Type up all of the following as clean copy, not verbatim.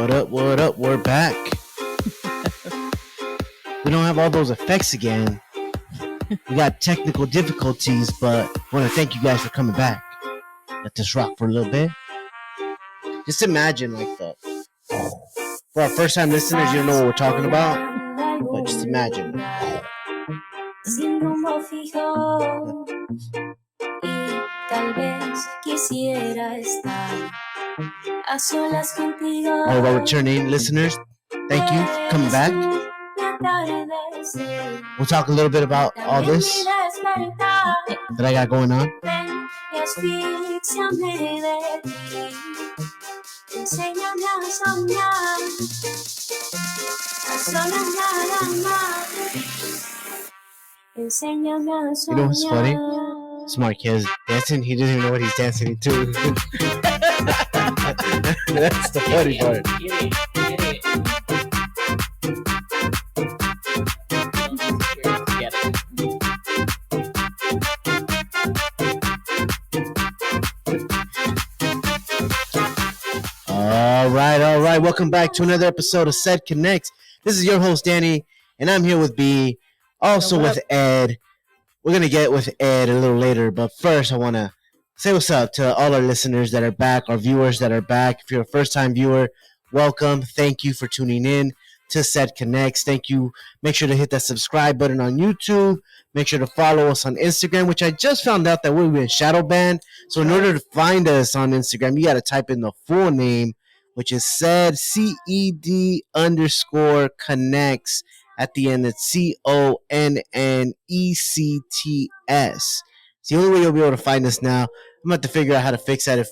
What up? What up? We're back. We don't have all those effects again. We got technical difficulties, but I want to thank you guys for coming back. Let this rock for a little bit. Just imagine, like, for our first time listeners, you don't know what we're talking about, but just imagine. Sin rumbo fijo y tal vez quisiera estar a solas contigo. All of our returning listeners, thank you for coming back. We'll talk a little bit about all this that I got going on. You know what's funny? Smart kid dancing. He doesn't even know what he's dancing to. That's the funny part. All right. Welcome back to another episode of Said Connects. This is your host, Danny, and I'm here with B, also with Ed. We're going to get with Ed a little later, but first I want to say what's up to all our listeners that are back, our viewers that are back. If you're a first-time viewer, welcome. Thank you for tuning in to Said Connects. Thank you. Make sure to hit that subscribe button on YouTube. Make sure to follow us on Instagram, which I just found out that we've been shadow banned. So in order to find us on Instagram, you got to type in the full name, which is Said, CED_connects. At the end, it's CONNECTS. It's the only way you'll be able to find us now. I'm going to have to figure out how to fix that. If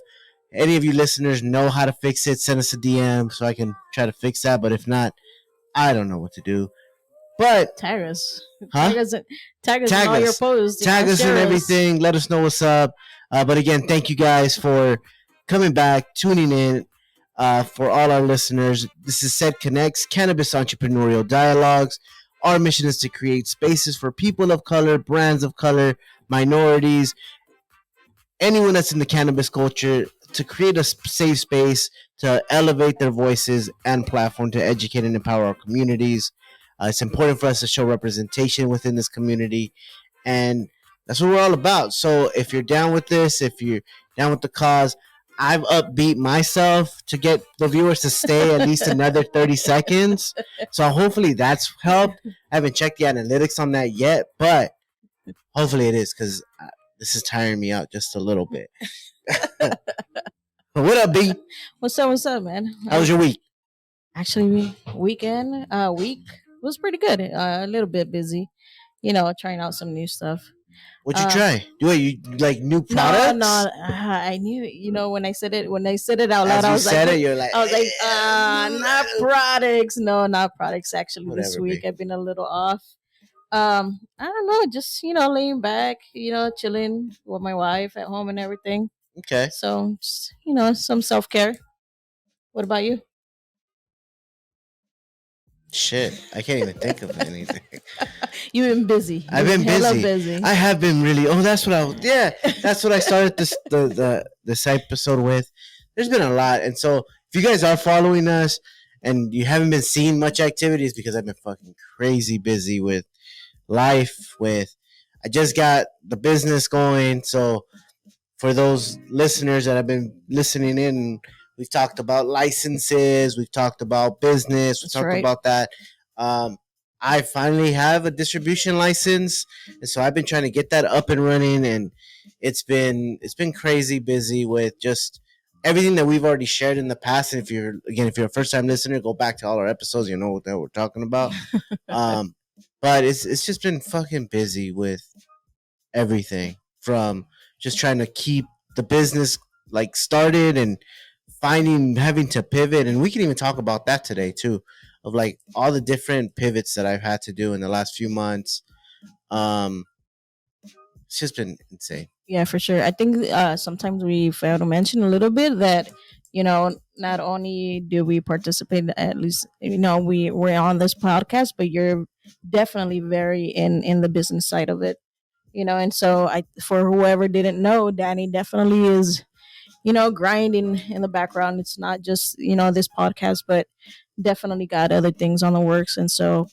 any of you listeners know how to fix it, send us a DM so I can try to fix that. But if not, I don't know what to do. But tag us. Huh? Tag us in all your posts. Tag us and everything. Let us know what's up. But again, thank you guys for coming back, tuning in. For all our listeners, this is Said Connects, Cannabis Entrepreneurial Dialogues. Our mission is to create spaces for people of color, brands of color, minorities, anyone that's in the cannabis culture, to create a safe space to elevate their voices and platform to educate and empower our communities. It's important for us to show representation within this community, and that's what we're all about. So if you're down with this, if you're down with the cause, I've upbeat myself to get the viewers to stay at least another 30 seconds. So hopefully that's helped. I haven't checked the analytics on that yet, but hopefully it is, because this is tiring me out just a little bit. But what up, B? What's up, man? How was your week? Actually, week was pretty good. A little bit busy, trying out some new stuff. What'd you try? You like new products? No. I knew it. When I said it out loud, I was like, not products. No, not products. Actually, whatever, this week babe. I've been a little off. I don't know, just laying back, chilling with my wife at home and everything. Okay. So just some self-care. What about you? Shit, I can't even think of anything. You've been busy. I've been busy. I have been really. Oh, that's what I started this episode with. There's been a lot, and so if you guys are following us and you haven't been seeing much activities, because I've been fucking crazy busy with life. I just got the business going, so for those listeners that have been listening in, we've talked about licenses. We've talked about business. We've talked about that. I finally have a distribution license, and so I've been trying to get that up and running. And it's been crazy busy with just everything that we've already shared in the past. And if you're a first time listener, go back to all our episodes. You know what we're talking about. But it's just been fucking busy with everything, from just trying to keep the business like started and having to pivot. And we can even talk about that today too, of like all the different pivots that I've had to do in the last few months. It's just been insane. Yeah, for sure. I think sometimes we fail to mention a little bit that not only do we participate, at least we're on this podcast, but you're definitely very in the business side of it. And so for whoever didn't know, Danny definitely is grinding in the background. It's not just this podcast, but definitely got other things on the works. And so,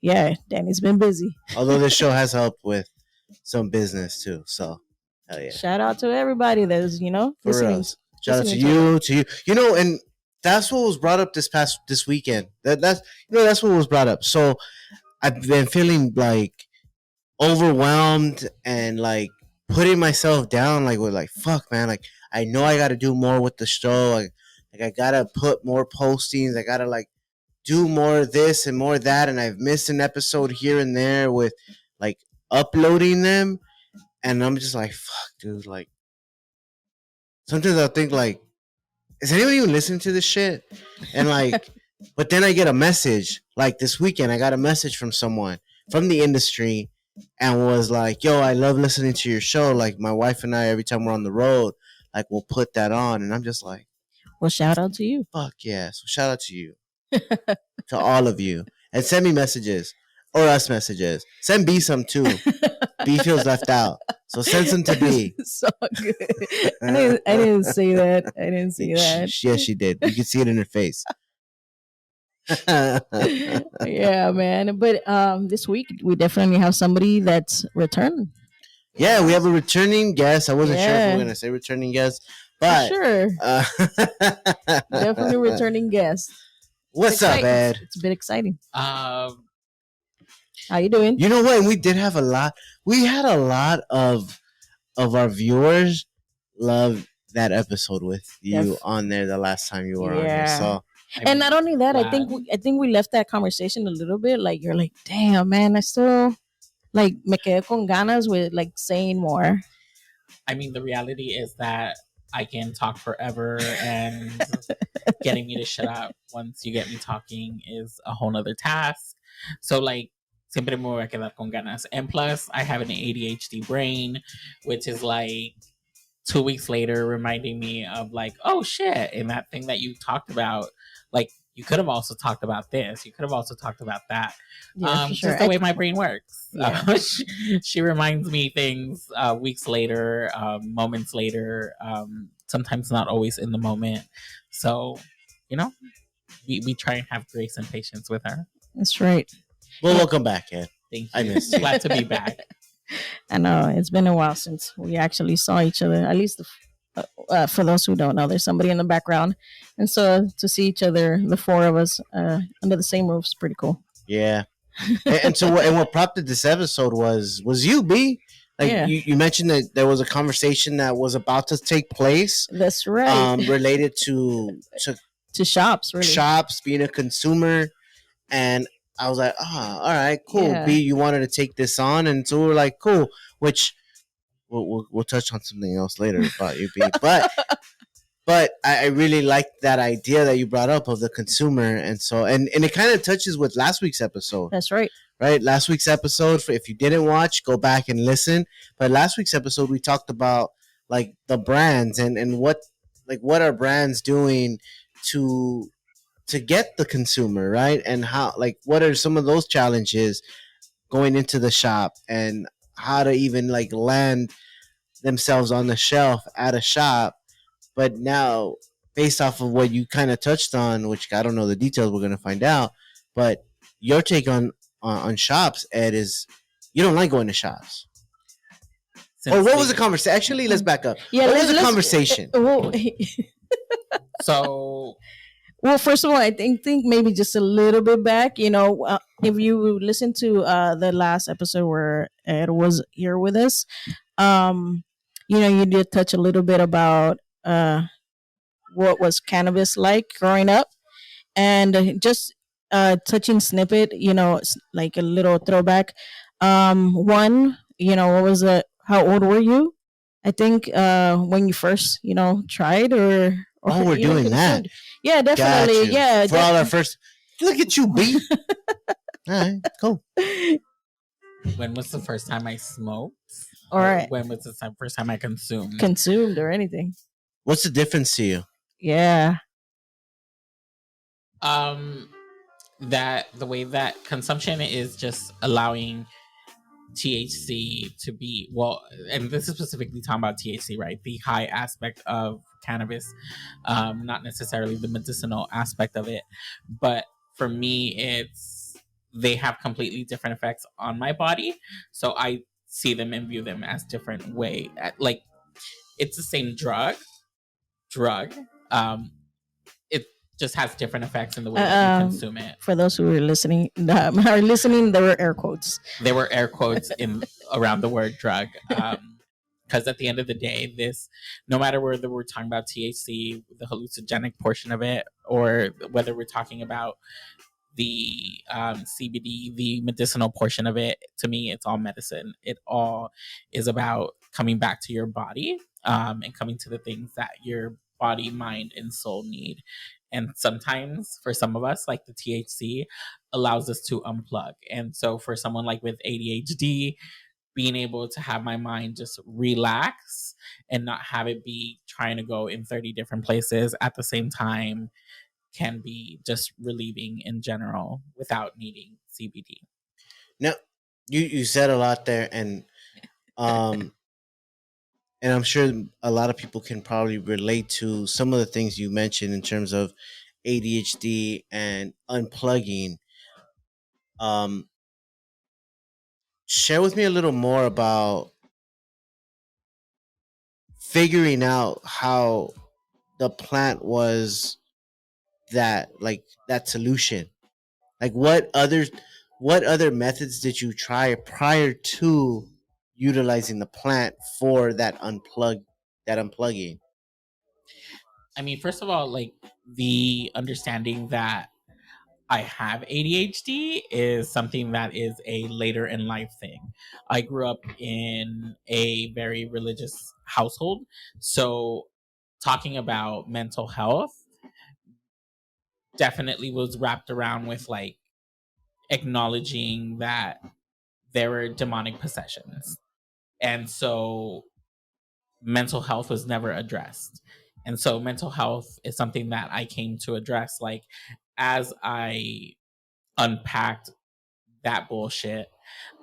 yeah, Danny's been busy. Although this show has helped with some business too. So, hell yeah. Shout out to everybody that's For listening. reals. Shout out to you, to you. And that's what was brought up this weekend. That's what was brought up. So I've been feeling like overwhelmed and like putting myself down. Like with like fuck, man. Like I know I got to do more with the show. Like I gotta put more postings. I gotta like do more of this and more of that. And I've missed an episode here and there with like uploading them. And I'm just like, fuck, dude. Like sometimes I think like, is anybody even listening to this shit? And like, but then I get a message like this weekend. I got a message from someone from the industry and was like, "Yo, I love listening to your show. Like my wife and I, every time we're on the road, like we'll put that on." And I'm just like, well, shout out to you. Fuck yeah! So shout out to you, to all of you, and send me messages or us messages. Send B some too. B feels left out. So send some to B. So good. I didn't say that. I didn't say that. Yes, she did. You can see it in her face. Yeah, man. But this week we definitely have somebody that's returned. Yeah, we have a returning guest. I wasn't sure if we were gonna say returning guest, but for sure, definitely returning guest. What's up, Ed? It's a bit exciting. How you doing? You know what? We did have a lot. We had a lot of our viewers love that episode with you on there the last time you were on here. So, and not only that, I think we left that conversation a little bit. Like you're like, damn, man, I still like me quedé con ganas with like saying more. I mean, the reality is that I can talk forever, and getting me to shut up once you get me talking is a whole nother task. So like, siempre me voy a quedar con ganas. And plus, I have an ADHD brain, which is like 2 weeks later reminding me of like, oh shit, and that thing that you talked about, like you could have also talked about this. You could have also talked about that. Yeah, sure. Just the way my brain works. Yeah. She reminds me things weeks later, moments later, sometimes not always in the moment. So, we try and have grace and patience with her. That's right. Well, welcome back, Ed. Thank you. I missed you. Glad to be back. I know it's been a while since we actually saw each other. At least for those who don't know, there's somebody in the background, and so to see each other, the four of us under the same roof is pretty cool. Yeah. And so what prompted this episode was you, B. Like you mentioned that there was a conversation that was about to take place. That's right. Related to shops, really. Shops, being a consumer, and I was like, all right, cool. Yeah. B, you wanted to take this on, and so we were like, cool. Which we'll touch on something else later about you, B. But I really liked that idea that you brought up of the consumer, and so and it kind of touches with last week's episode. That's right. Right, last week's episode. If you didn't watch, go back and listen. But last week's episode, we talked about like the brands and what are brands doing to get the consumer, right? And how, like, what are some of those challenges going into the shop, and how to even like land themselves on the shelf at a shop. But now, based off of what you kind of touched on, which I don't know the details, we're gonna find out. But your take on shops, Ed, is you don't like going to shops. Or what was the conversation? Actually, let's back up. Yeah, what was the conversation? Well, first of all, I think maybe just a little bit back. If you listen to the last episode where Ed was here with us, you did touch a little bit about what was cannabis like growing up, and just touching snippet. Like a little throwback. One, what was it? How old were you? I think when you first, tried or we're doing that. Yeah, definitely. Yeah. For all our first, look at you, B. All right, cool. When was the first time I smoked? All right. When was the first time I consumed? Consumed or anything. What's the difference to you? Yeah. That the way that consumption is just allowing THC to be, well, and this is specifically talking about THC, right? The high aspect of cannabis, not necessarily the medicinal aspect of it. But for me, they have completely different effects on my body. So I see them and view them as different way. Like it's the same drug. Um, it just has different effects in the way that you consume it. For those who are listening, there were air quotes. There were air quotes in around the word drug. Because at the end of the day, no matter whether we're talking about THC, the hallucinogenic portion of it, or whether we're talking about the CBD, the medicinal portion of it, to me, it's all medicine. It all is about coming back to your body, and coming to the things that your body, mind, and soul need. And sometimes for some of us, like the THC allows us to unplug. And so for someone like with ADHD, being able to have my mind just relax and not have it be trying to go in 30 different places at the same time can be just relieving in general without needing CBD. Now, you said a lot there, um, and I'm sure a lot of people can probably relate to some of the things you mentioned in terms of ADHD and unplugging. Um, Share with me a little more about figuring out how the plant was that solution. Like what other methods did you try prior to utilizing the plant for that unplugging? I mean, first of all, like the understanding that I have ADHD is something that is a later in life thing. I grew up in a very religious household. So talking about mental health definitely was wrapped around with like acknowledging that there were demonic possessions. And so mental health was never addressed. And so mental health is something that I came to address like as I unpacked that bullshit.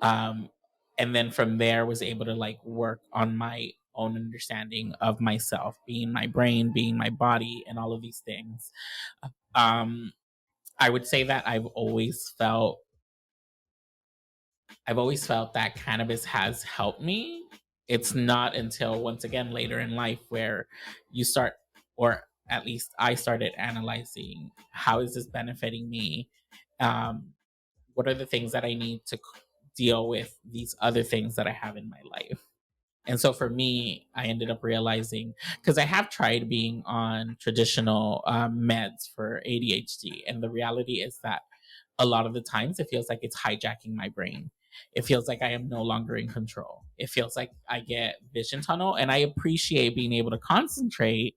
Um, and then from there was able to like work on my own understanding of myself, being my brain, being my body, and all of these things. Um, I would say that I've always felt that cannabis has helped me. It's not until once again later in life where you start, or at least I started analyzing how is this benefiting me? Um, what are the things that I need to deal with these other things that I have in my life? And so for me, I ended up realizing because I have tried being on traditional meds for ADHD, and the reality is that a lot of the times it feels like it's hijacking my brain. It feels like I am no longer in control. It feels like I get vision tunnel, and I appreciate being able to concentrate.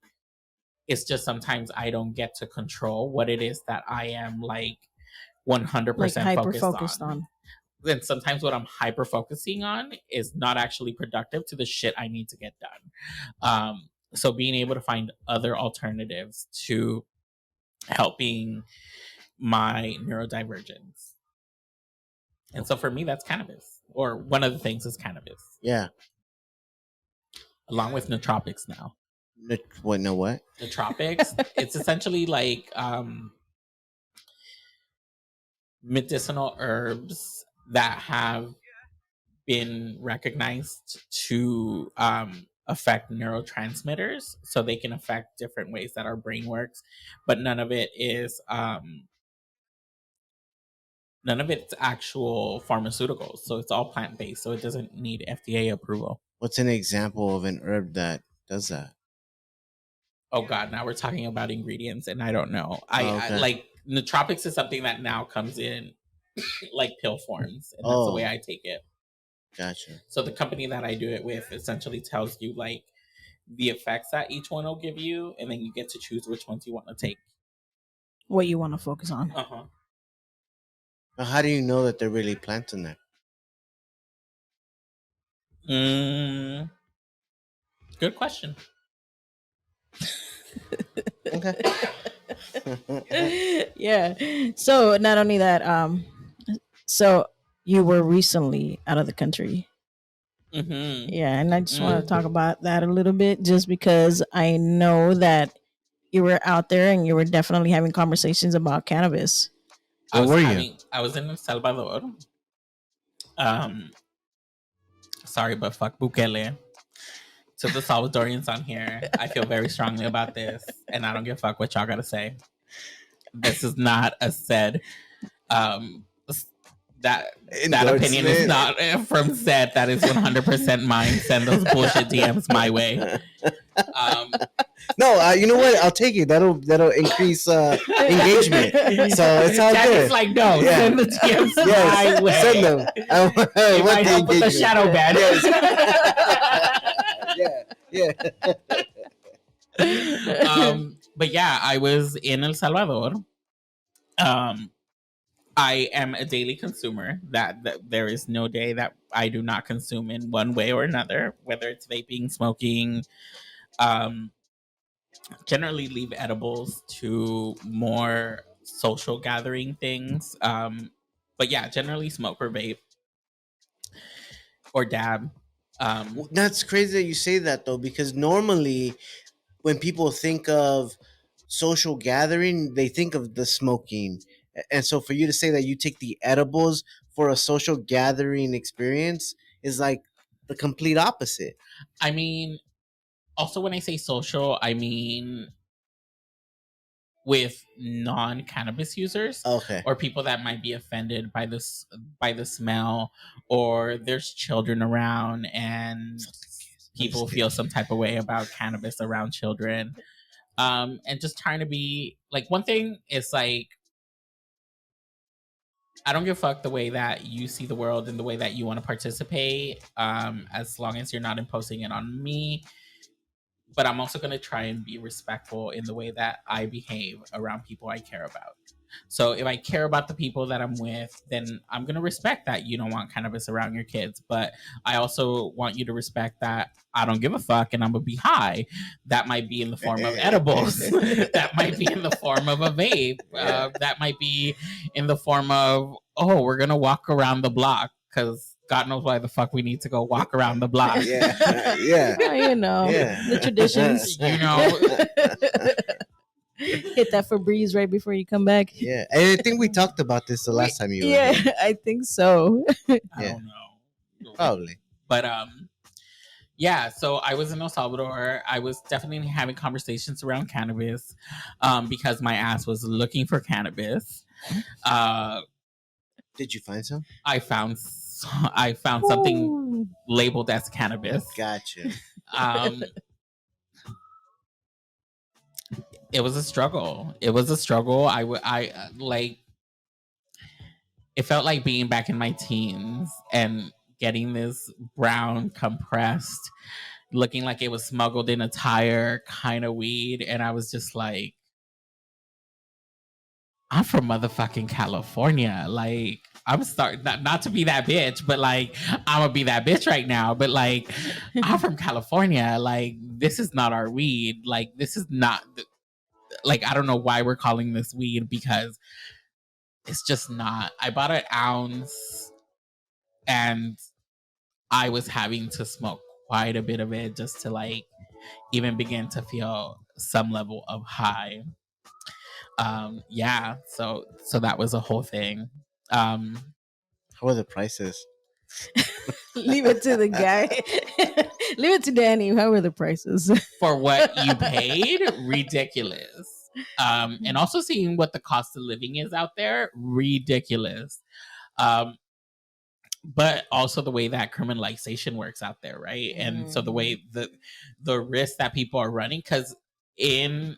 It's just sometimes I don't get to control what it is that I am like Like 100% hyper focused focused on. on. Then sometimes what I'm hyper focusing on is not actually productive to the shit I need to get done. So being able to find other alternatives to helping my neurodivergence. And so for me, that's cannabis. Or one of the things is cannabis. Yeah. Along with nootropics now. What? No, what? Nootropics, it's essentially like medicinal herbs that have been recognized to affect neurotransmitters, so they can affect different ways that our brain works, but none of it's actual pharmaceuticals, so it's all plant-based, so it doesn't need FDA approval. What's an example of an herb that does that? Oh god, now we're talking about ingredients and I don't know. I Okay. like nootropics is something that now comes in like pill forms, and that's the way I take it. Gotcha. So the company that I do it with essentially tells you like the effects that each one will give you, and then you get to choose which ones you want to take. What you want to focus on. Uh-huh. Now, how do you know that they're really plants in there? Good question. Okay. Yeah. So not only that, so you were recently out of the country. Mm-hmm. Yeah, and I just want to Mm. talk about that a little bit, just because I know that you were out there and you were definitely having conversations about cannabis. I Where was were you? having. I was in El Salvador. Um, sorry, but fuck Bukele. To the Salvadorians on here, I feel very strongly about this, and I don't give a fuck what y'all gotta say. This is not a said. Um, that opinion is Endorsement. not from said. That is 100% mine. Send those bullshit DMs my way. No, you know what? I'll take it. That'll increase engagement. So it's all Jack good. is like, no, Yeah. send the DMs my Yes, way. send them. I want It might the help with the engagement. shadow ban. Yeah. But yeah, I was in El Salvador. I am a daily consumer. That there is no day that I do not consume in one way or another, whether it's vaping, smoking. Um, Generally leave edibles to more social gathering things. But yeah, generally smoke or vape or dab. That's crazy that you say that though, because normally when people think of social gathering, they think of the smoking. And so for you to say that you take the edibles for a social gathering experience is like the complete opposite. I mean, also when I say social, I mean with non-cannabis users Okay. or people that might be offended by this by the smell, or there's children around and people feel some type of way about cannabis around children. And just trying to be like, one thing is like, I don't give a fuck the way that you see the world and the way that you want to participate, as long as you're not imposing it on me. But I'm also going to try and be respectful in the way that I behave around people I care about. So if I care about the people that I'm with, then I'm going to respect that you don't want cannabis around your kids. But I also want you to respect that I don't give a fuck and I'm going to be high. That might be in the form of edibles. That might be in the form of a vape. That might be in the form of, oh, we're going to walk around the block because God knows why the fuck we need to go walk around the block. Yeah. Oh, you know, the traditions. You know, Hit that Febreze right before you come back. Yeah. And I think we talked about this the last time you were Yeah, here. I think so. I don't know. Probably. But yeah, so I was in El Salvador. I was definitely having conversations around cannabis, because my ass was looking for cannabis. Did you find some? I found something labeled as cannabis. Gotcha. It was a struggle. I like. It felt like being back in my teens and getting this brown compressed, looking like it was smuggled in a tire kind of weed, and I was just like, I'm from motherfucking California. Like, I'm starting not to be that bitch, but like, I'm gonna be that bitch right now. But like, I'm from California. Like, this is not our weed. Like, this is not like, I don't know why we're calling this weed, because it's just not. I bought an ounce and I was having to smoke quite a bit of it just to like even begin to feel some level of high. Yeah, so that was a whole thing. How are the prices? Leave it to the guy. Leave it to Danny. How were the prices? For what you paid, ridiculous. And also seeing what the cost of living is out there, ridiculous. But also the way that criminalization works out there, right? And so the way the risk that people are running, because in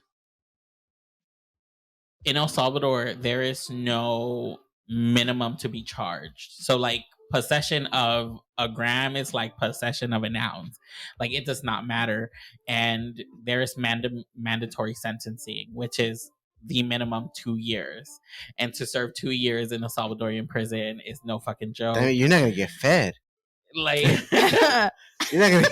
El Salvador, there is no minimum to be charged. So like possession of a gram is like possession of an ounce. Like it does not matter. And there is mandatory sentencing, which is the minimum 2 years. And to serve 2 years in a Salvadorian prison is no fucking joke. I mean, you're not gonna get fed. Like you're not gonna.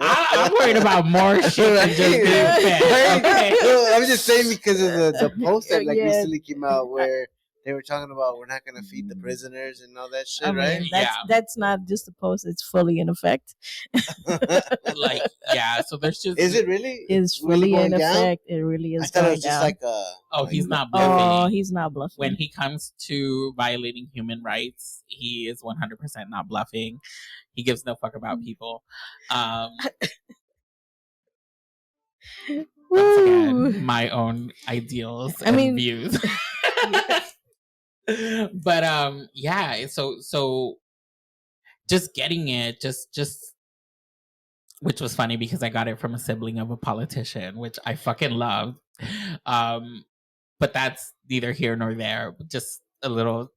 I'm worried about more shit than just being fed. Okay? No, I'm just saying because of the post that like recently came out where They were talking about we're not gonna feed the prisoners and all that shit, I mean, right? that's not just a post; it's fully in effect. Like, yeah. So there's just Is it really? It's really fully in going down? effect. It really I is thought it going was just down. like oh, he's not Oh, bluffing. he's not bluffing. When he comes to violating human rights, he is 100% not bluffing. He gives no fuck about people. Once again, my own ideals and views. But yeah, so just getting it, just which was funny because I got it from a sibling of a politician, which I fucking love. But that's neither here nor there. Just a little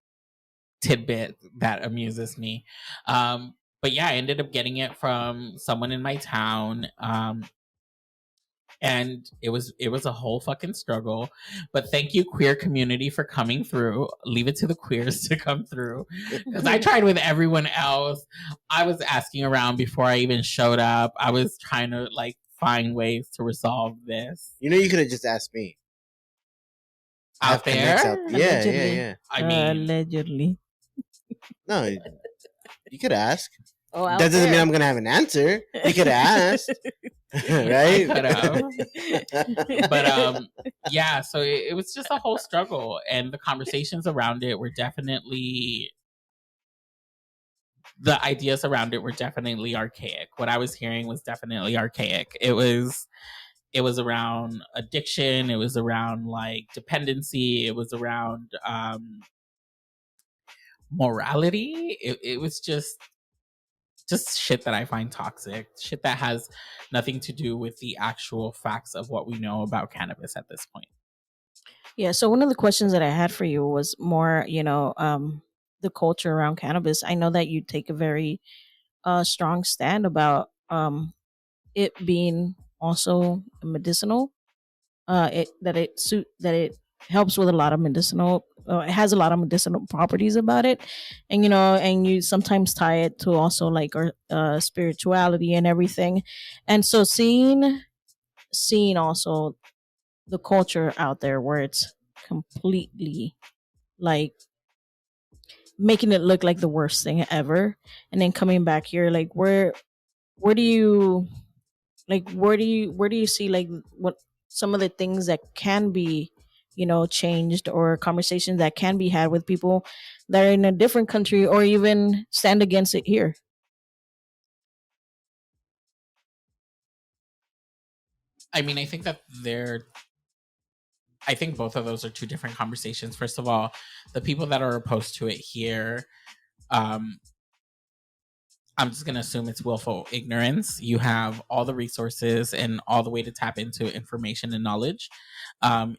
tidbit that amuses me. But yeah, I ended up getting it from someone in my town. And it was a whole fucking struggle. But thank you, queer community, for coming through. Leave it to the queers to come through. Because I tried with everyone else. I was asking around before I even showed up. I was trying to like find ways to resolve this. You know, you could have just asked me. Out there? Yeah. I mean, allegedly. No, you could ask. Oh, that doesn't mean I'm gonna have an answer. You could have asked, right? But yeah. So it was just a whole struggle, and the conversations around it were definitely. The ideas around it were definitely archaic. What I was hearing was definitely archaic. It was around addiction. It was around like dependency. It was around morality. It was just shit that I find toxic. Shit that has nothing to do with the actual facts of what we know about cannabis at this point. Yeah. So one of the questions that I had for you was more, the culture around cannabis. I know that you take a very strong stand about it being also medicinal. That it helps with a lot of medicinal. It has a lot of medicinal properties about it, and and you sometimes tie it to also like our spirituality and everything. And so seeing also the culture out there where it's completely like making it look like the worst thing ever, and then coming back here, like where do you where do you see like what some of the things that can be changed, or conversations that can be had with people that are in a different country, or even stand against it here? I mean, I think I think both of those are two different conversations. First of all, the people that are opposed to it here, I'm just going to assume it's willful ignorance. You have all the resources and all the way to tap into information and knowledge.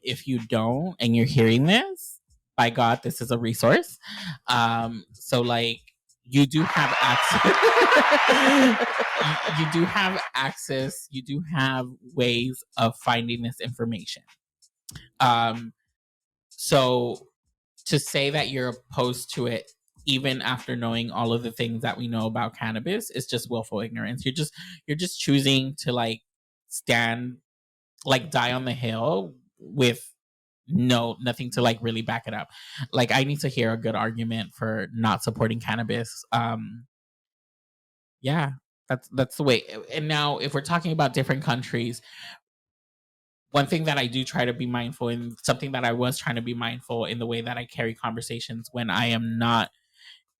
If you don't, and you're hearing this, by God, this is a resource. So like, you do have access. You do have access. You do have ways of finding this information. So to say that you're opposed to it even after knowing all of the things that we know about cannabis is just willful ignorance. You're just choosing to like stand, like die on the hill with nothing to like really back it up. Like, I need to hear a good argument for not supporting cannabis. Yeah, that's the way. And now if we're talking about different countries, one thing that I do try to be mindful, and something that I was trying to be mindful in the way that I carry conversations when I am not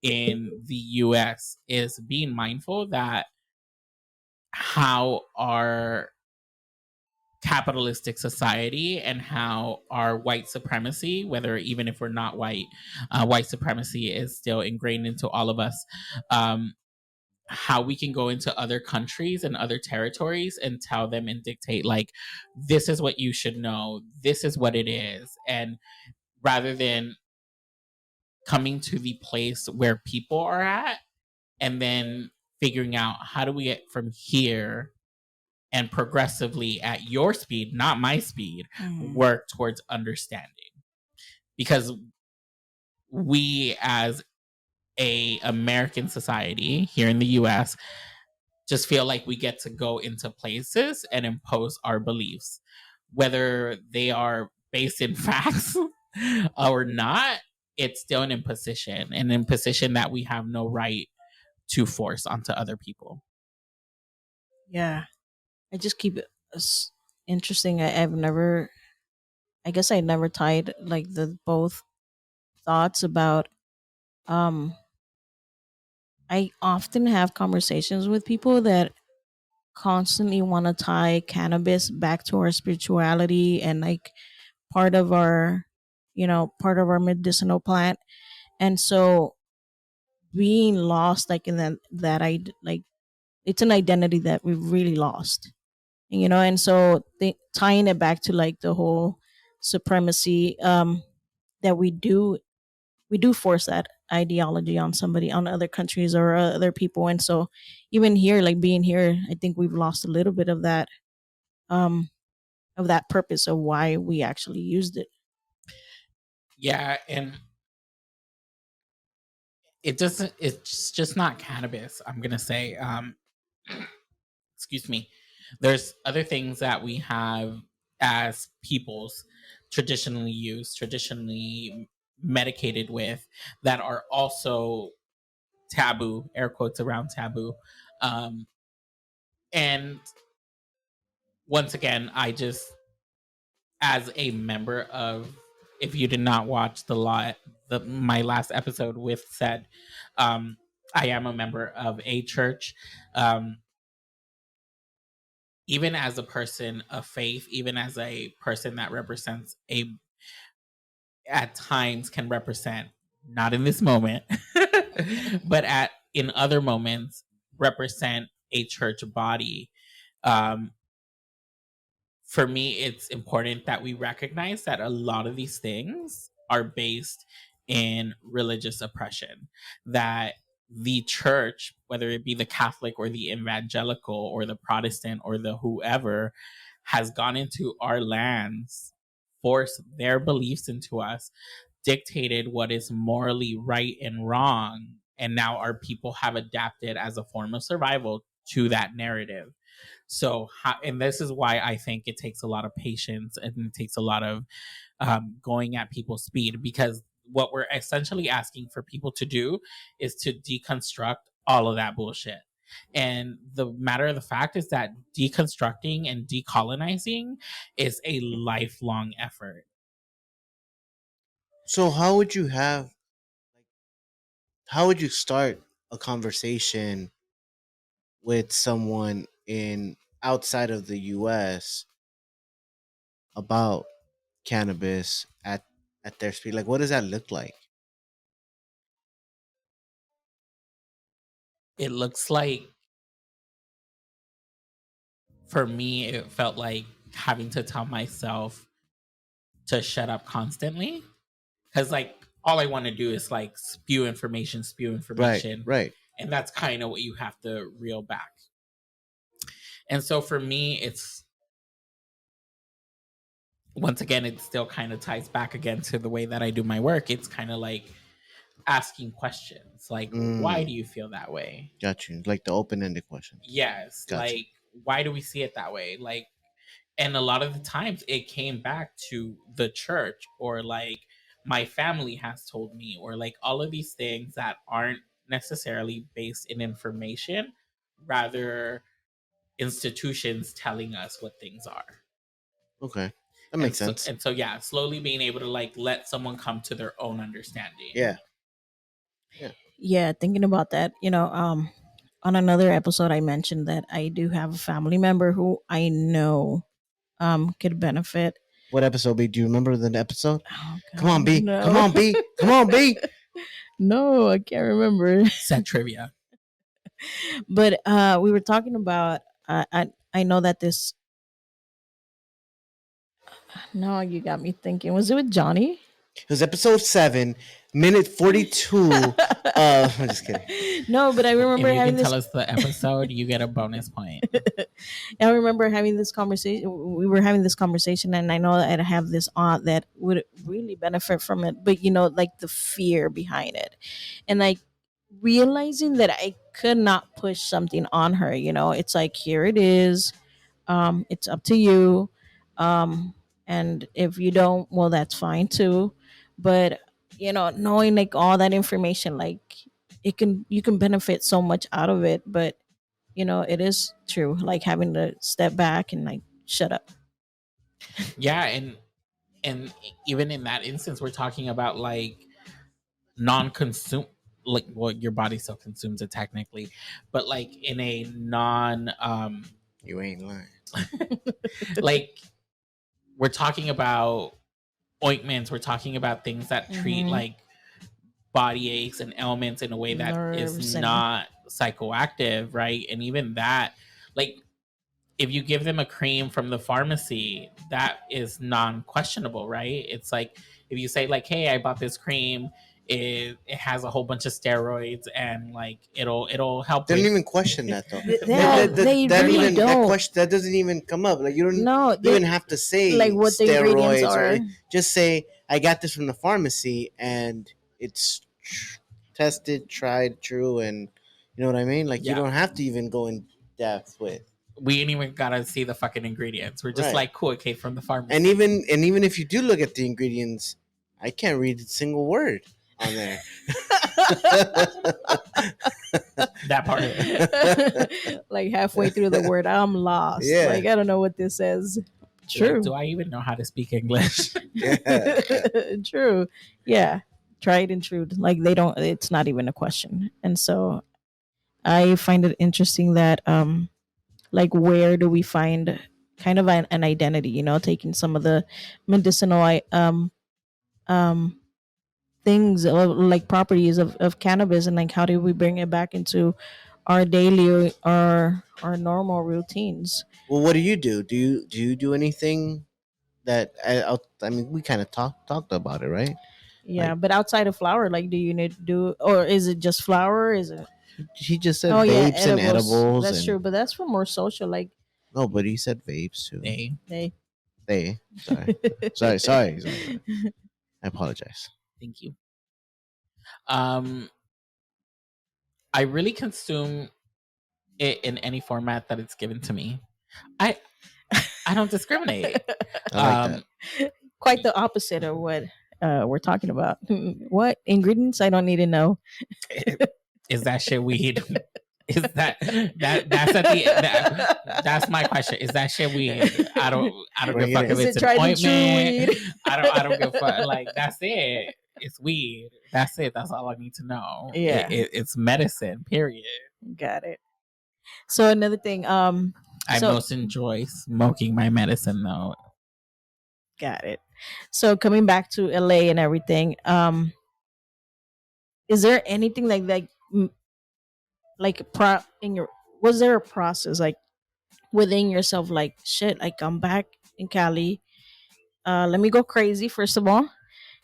in the US, is being mindful that how our capitalistic society and how our white supremacy, whether even if we're not white, white supremacy is still ingrained into all of us. How we can go into other countries and other territories and tell them and dictate, like, this is what you should know, this is what it is. And rather than coming to the place where people are at and then figuring out how do we get from here and progressively at your speed, not my speed, work towards understanding. Because we as a American society here in the US just feel like we get to go into places and impose our beliefs, whether they are based in facts or not. it's still an imposition that we have no right to force onto other people. Yeah, I just keep it interesting. I've never, I guess I never tied like the both thoughts about. Um, I often have conversations with people that constantly want to tie cannabis back to our spirituality and like part of our, part of our medicinal plant. And so being lost, like in that I like, it's an identity that we've really lost, and so tying it back to like the whole supremacy, that we do force that ideology on somebody, on other countries or other people. And so even here, like being here, I think we've lost a little bit um of that purpose of why we actually used it. Yeah, and it's just not cannabis, I'm gonna say. Excuse me. There's other things that we have as peoples traditionally used, traditionally medicated with, that are also taboo, air quotes around taboo. Um, and once again, I just, as a member of, if you did not watch my last episode with said, um, I am a member of a church. Um, Even as a person of faith, even as a person that represents a, at times can represent, not in this moment, but at in other moments represent a church body. Um, for me, it's important that we recognize that a lot of these things are based in religious oppression. That the church, whether it be the Catholic or the evangelical or the Protestant or the whoever, has gone into our lands, forced their beliefs into us, dictated what is morally right and wrong. And now our people have adapted as a form of survival to that narrative. So, and this is why I think it takes a lot of patience and it takes a lot of going at people's speed, because what we're essentially asking for people to do is to deconstruct all of that bullshit. And the matter of the fact is that deconstructing and decolonizing is a lifelong effort. So how would you start a conversation with someone in outside of the US about cannabis at their speed? Like what does that look like? It looks like, for me, it felt like having to tell myself to shut up constantly, because like all I want to do is like spew Right, information, right. and that's kind of what you have to reel back. And so for me, it's, once again, it still kind of ties back again to the way that I do my work. It's kind of like asking questions, like, why do Mm, you feel that way? got you. Like the open-ended questions. Yes, Got you. like, why do we see it that way? Like, and a lot of the times it came back to the church, or like my family has told me, or like all of these things that aren't necessarily based in information, rather institutions telling us what things are. Okay. That and makes so sense. and so yeah, slowly being able to like let someone come to their own understanding. Yeah. Yeah. Yeah, thinking about that, on another episode I mentioned that I do have a family member who I know could benefit. What episode B? Do you remember the episode? Oh Come on, god, B. Come no. on, B. Come on, B. No, I can't remember. Set trivia. But we were talking about, I know that this, no, you got me thinking. Was it with Johnny? It was episode 7, minute 42. I'm just kidding. No, but I If remember you having can this. tell us the episode, you get a bonus point. I remember having this conversation. We were having this conversation, and I know that I have this aunt that would really benefit from it. But like the fear behind it, and like realizing that I could not push something on her. It's like, here it is. It's up to you. Um, and if you don't, well, that's fine too. But knowing like all that information, like you can benefit so much out of it. But it is true, like having to step back and like shut up. Yeah, and even in that instance, we're talking about like non-consume, like, well, your body still consumes it technically, but like in a non You ain't lying. like, we're talking about ointments, we're talking about things that treat Hmm. like body aches and ailments in a way that is Nerves and not psychoactive, right? And even that, like, if you give them a cream from the pharmacy, that is non-questionable, right? It's like if you say like, "Hey, I bought this cream. It has a whole bunch of steroids and like it'll help They don't with." even question that though. yeah, they That really even that don't. question that doesn't even come up. Like you don't No, even they have to like say what the ingredients steroids or are. just say I got this from the pharmacy and it's tested, tried, true, and you know what I mean. Like you Yeah, don't have to even go in depth with we ain't even gotta see the fucking ingredients. We're just right. like, cool, okay, from the And pharmacy. even if you do look at the ingredients, I can't read a single word on there. That part. Like halfway through the word, I'm lost. Yeah, Like I don't know what this says. Like, True. do I even know how to speak English? yeah. True. Yeah. Tried and true. Like they don't. It's not even a question. And so I find it interesting that like where do we find kind of an identity? Taking some of the medicinal um things like properties of cannabis, and like how do we bring it back into our daily, our normal routines. Well, what do you do? Do you do anything that I mean, we kind of talked about it, right? Yeah, Like but outside of flour, like do you need to do, or is it just flour? Is it? he just said Oh yeah, vapes and edibles. edibles That's and true, but that's for more social. Like no, but he said vapes too. Hey, they. They sorry. I apologize. thank you. Um, I really consume it in any format that it's given to me. I I don't discriminate. I like that. Um, Quite the opposite of what we're talking about. What ingredients? I don't need to know. is that shit weed? Is that's at the that's my question. Is that shit weed? I don't give a Bring it fuck if in. Is it's it an tried and true ointment. weed? I don't give a fuck. Like that's it. It's weed. That's it. That's all I need to know. Yeah, It's medicine. Period. got it. So another thing, I so most enjoy smoking my medicine though. got it. So coming back to LA and everything, is there anything like in your, was there a process like within yourself, like shit, like I'm back in Cali, let me go crazy first of all,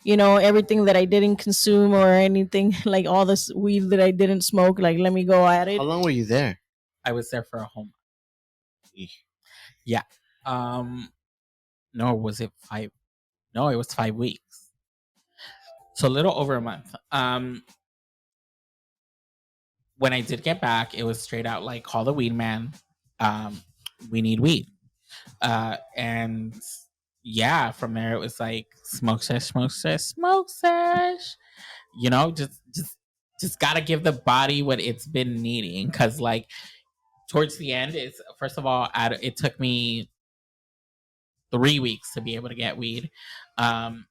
everything that I didn't consume or anything, like all this weed that I didn't smoke, like let me go at How it. long were you there? I was there for a home. Eesh. Yeah. Um. No, was it 5? No, it was 5 weeks. So a little over a month. When I did get back, it was straight out like call the weed man. Um, we need weed. And yeah, from there it was like smoke sesh, smoke sesh, smoke sesh. Just gotta give the body what it's been needing. Cause like towards the end, it's first of all, it took me 3 weeks to be able to get weed. Um,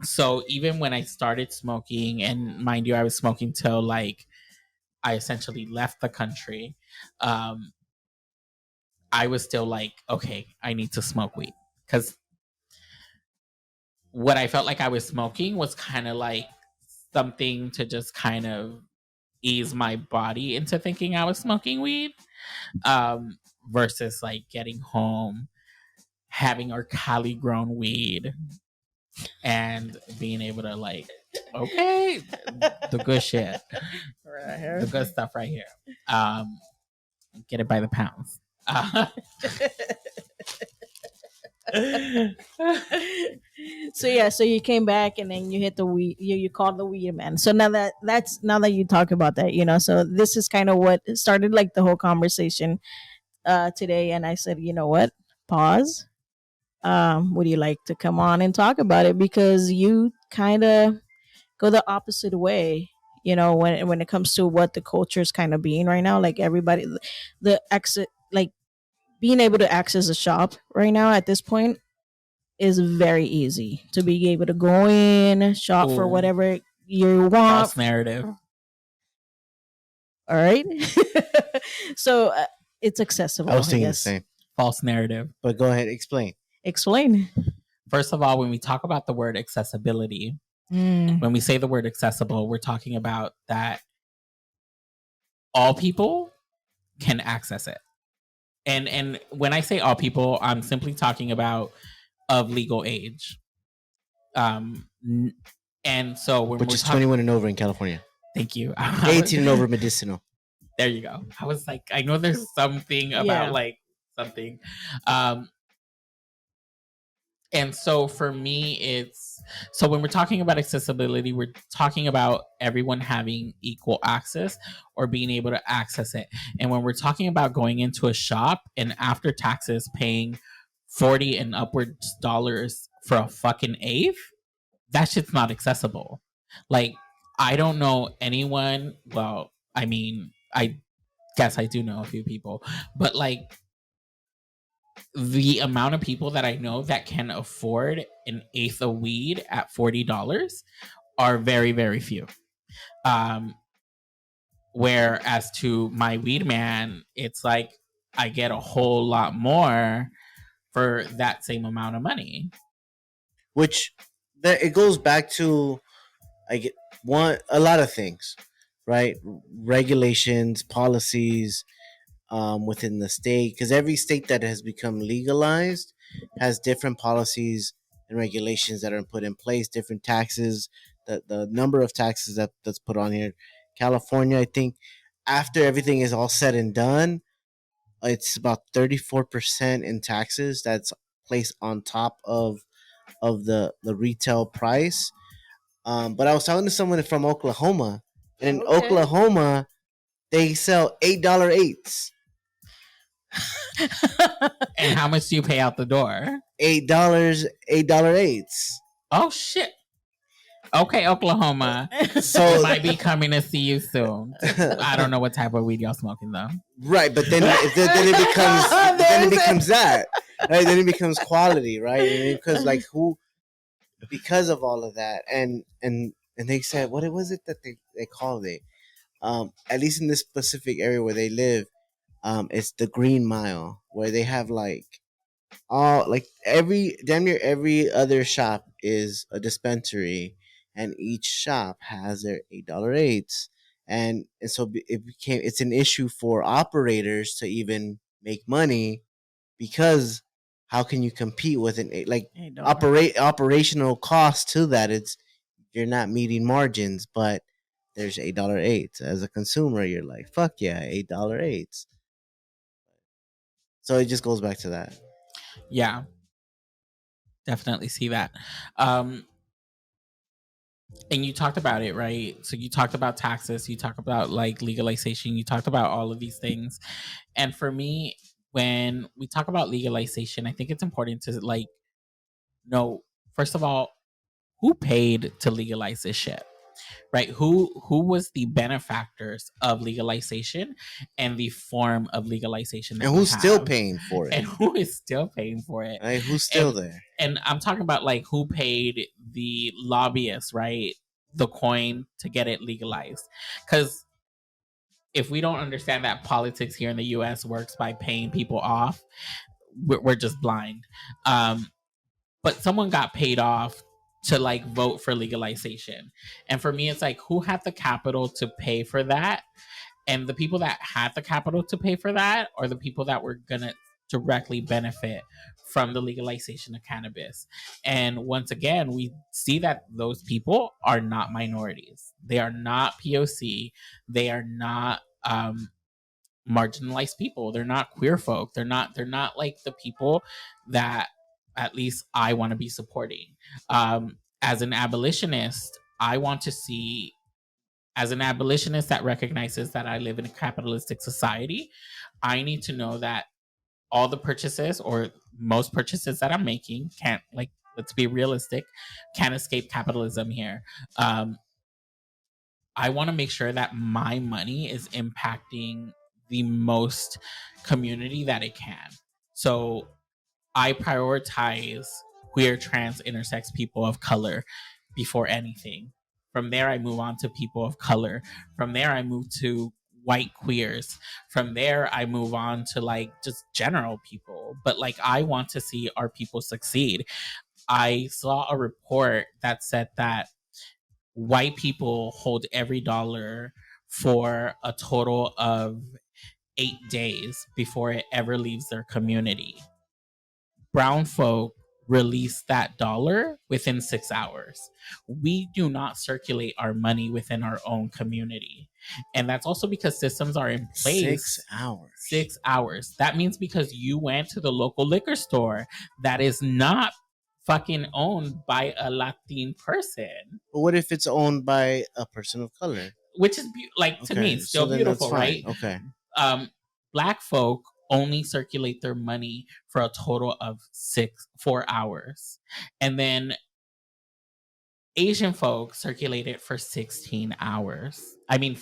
so even when I started smoking, and mind you, I was smoking till like I essentially left the country. Um, I was still like, okay, I need to smoke weed because what I felt like I was smoking was kind of like something to just kind of ease my body into thinking I was smoking weed, versus like getting home, having our Cali grown weed, and being able to like, okay, the good shit, Right the here. good stuff right here. Um, get it by the pounds. Uh, So yeah, so you came back and then you hit the weed, you called the weed man. So now that you talk about that, so this is kind of what started like the whole conversation today. And I said, you know what, pause, would you like to come on and talk about it, because you kind of go the opposite way. You know, when it comes to what the culture is kind of being right now, like everybody, the exit, like being able to access a shop right now at this point is very easy to be able to go in, shop for Ooh, whatever you want. false narrative. All right. So it's I accessible, was I thinking the guess. same. False narrative. But go ahead, explain. Explain. First of all, when we talk about the word accessibility, Mm. when we say the word accessible, we're talking about that all people can access it. And when I say all people, I'm simply talking about of legal age. And so when Which we're is talking, 21 and over in California. thank you. 18 and over medicinal. There you go. I was like, I know there's something about Yeah. like something. Um, and so for me, it's so when we're talking about accessibility, we're talking about everyone having equal access or being able to access it. And when we're talking about going into a shop and after taxes paying 40 and upwards dollars for a fucking eighth, that shit's not accessible. Like, I don't know anyone. Well, I mean, I guess I do know a few people, but like the amount of people that I know that can afford an eighth of weed at $40 are very, very few. Um, whereas to my weed man, it's like I get a whole lot more for that same amount of money. Which that it goes back to I get a lot of things, right? Regulations, policies, within the state, because every state that has become legalized has different policies and regulations that are put in place, different taxes, the number of taxes that's put on here. California, I think, after everything is all said and done, it's about 34% in taxes that's placed on top of the retail price. But I was talking to someone from Oklahoma, and in Okay. Oklahoma, they sell $8 eights. And how much do you pay out the door? $8 eights. Oh shit. Okay, Oklahoma. So We might be coming to see you soon. I don't know what type of weed y'all smoking though. right, but then it becomes that. Right? Then it becomes quality, right? Because like who because of all of that and they said what was it that they called it? At least in this specific area where they live, it's the Green Mile, where they have like all like every damn near every other shop is a dispensary, and each shop has their $8 eights, and so it's an issue for operators to even make money, because how can you compete with an like operational cost to that? It's you're not meeting margins, but there's $8 eights. As a consumer, you're like, fuck yeah, $8 eights. So it just goes back to that. Yeah. Definitely see that. Um, and you talked about it, right? So you talked about taxes, you talked about like legalization, you talked about all of these things. And for me, when we talk about legalization, I think it's important to like know, first of all, who paid to legalize this shit? Right? Who was the benefactors of legalization and the form of legalization that And we who's still have? paying for it? And who is still paying for it? Right? Who's still there? And I'm talking about like who paid the lobbyists, right? The coin to get it legalized. Because if we don't understand that politics here in the US works by paying people off, we're just blind. But someone got paid off to like vote for legalization. And for me, it's like who had the capital to pay for that? And the people that had the capital to pay for that are the people that were going to directly benefit from the legalization of cannabis. And once again, we see that those people are not minorities. They are not POC. They are not marginalized people. They're not queer folk. They're not like the people that at least I want to be supporting. As an abolitionist, I want to see as an abolitionist that recognizes that I live in a capitalistic society, I need to know that all the purchases or most purchases that I'm making can't, like, let's be realistic, can't escape capitalism here. I want to make sure that my money is impacting the most community that it can. So I prioritize queer, trans, intersex people of color before anything. From there, I move on to people of color. From there, I move to white queers. From there, I move on to like just general people. But like, I want to see our people succeed. I saw a report that said that white people hold every dollar for a total of 8 days before it ever leaves their community. Brown folk release that dollar within 6 hours. We do not circulate our money within our own community. And that's also because systems are in place. 6 hours. 6 hours. That means because you went to the local liquor store that is not fucking owned by a Latin person. But what if it's owned by a person of color? Which is like, to me, it's still beautiful, right? Okay. Black folk only circulate their money for a total of 4 hours. And then Asian folk circulate it for 16 hours. I mean,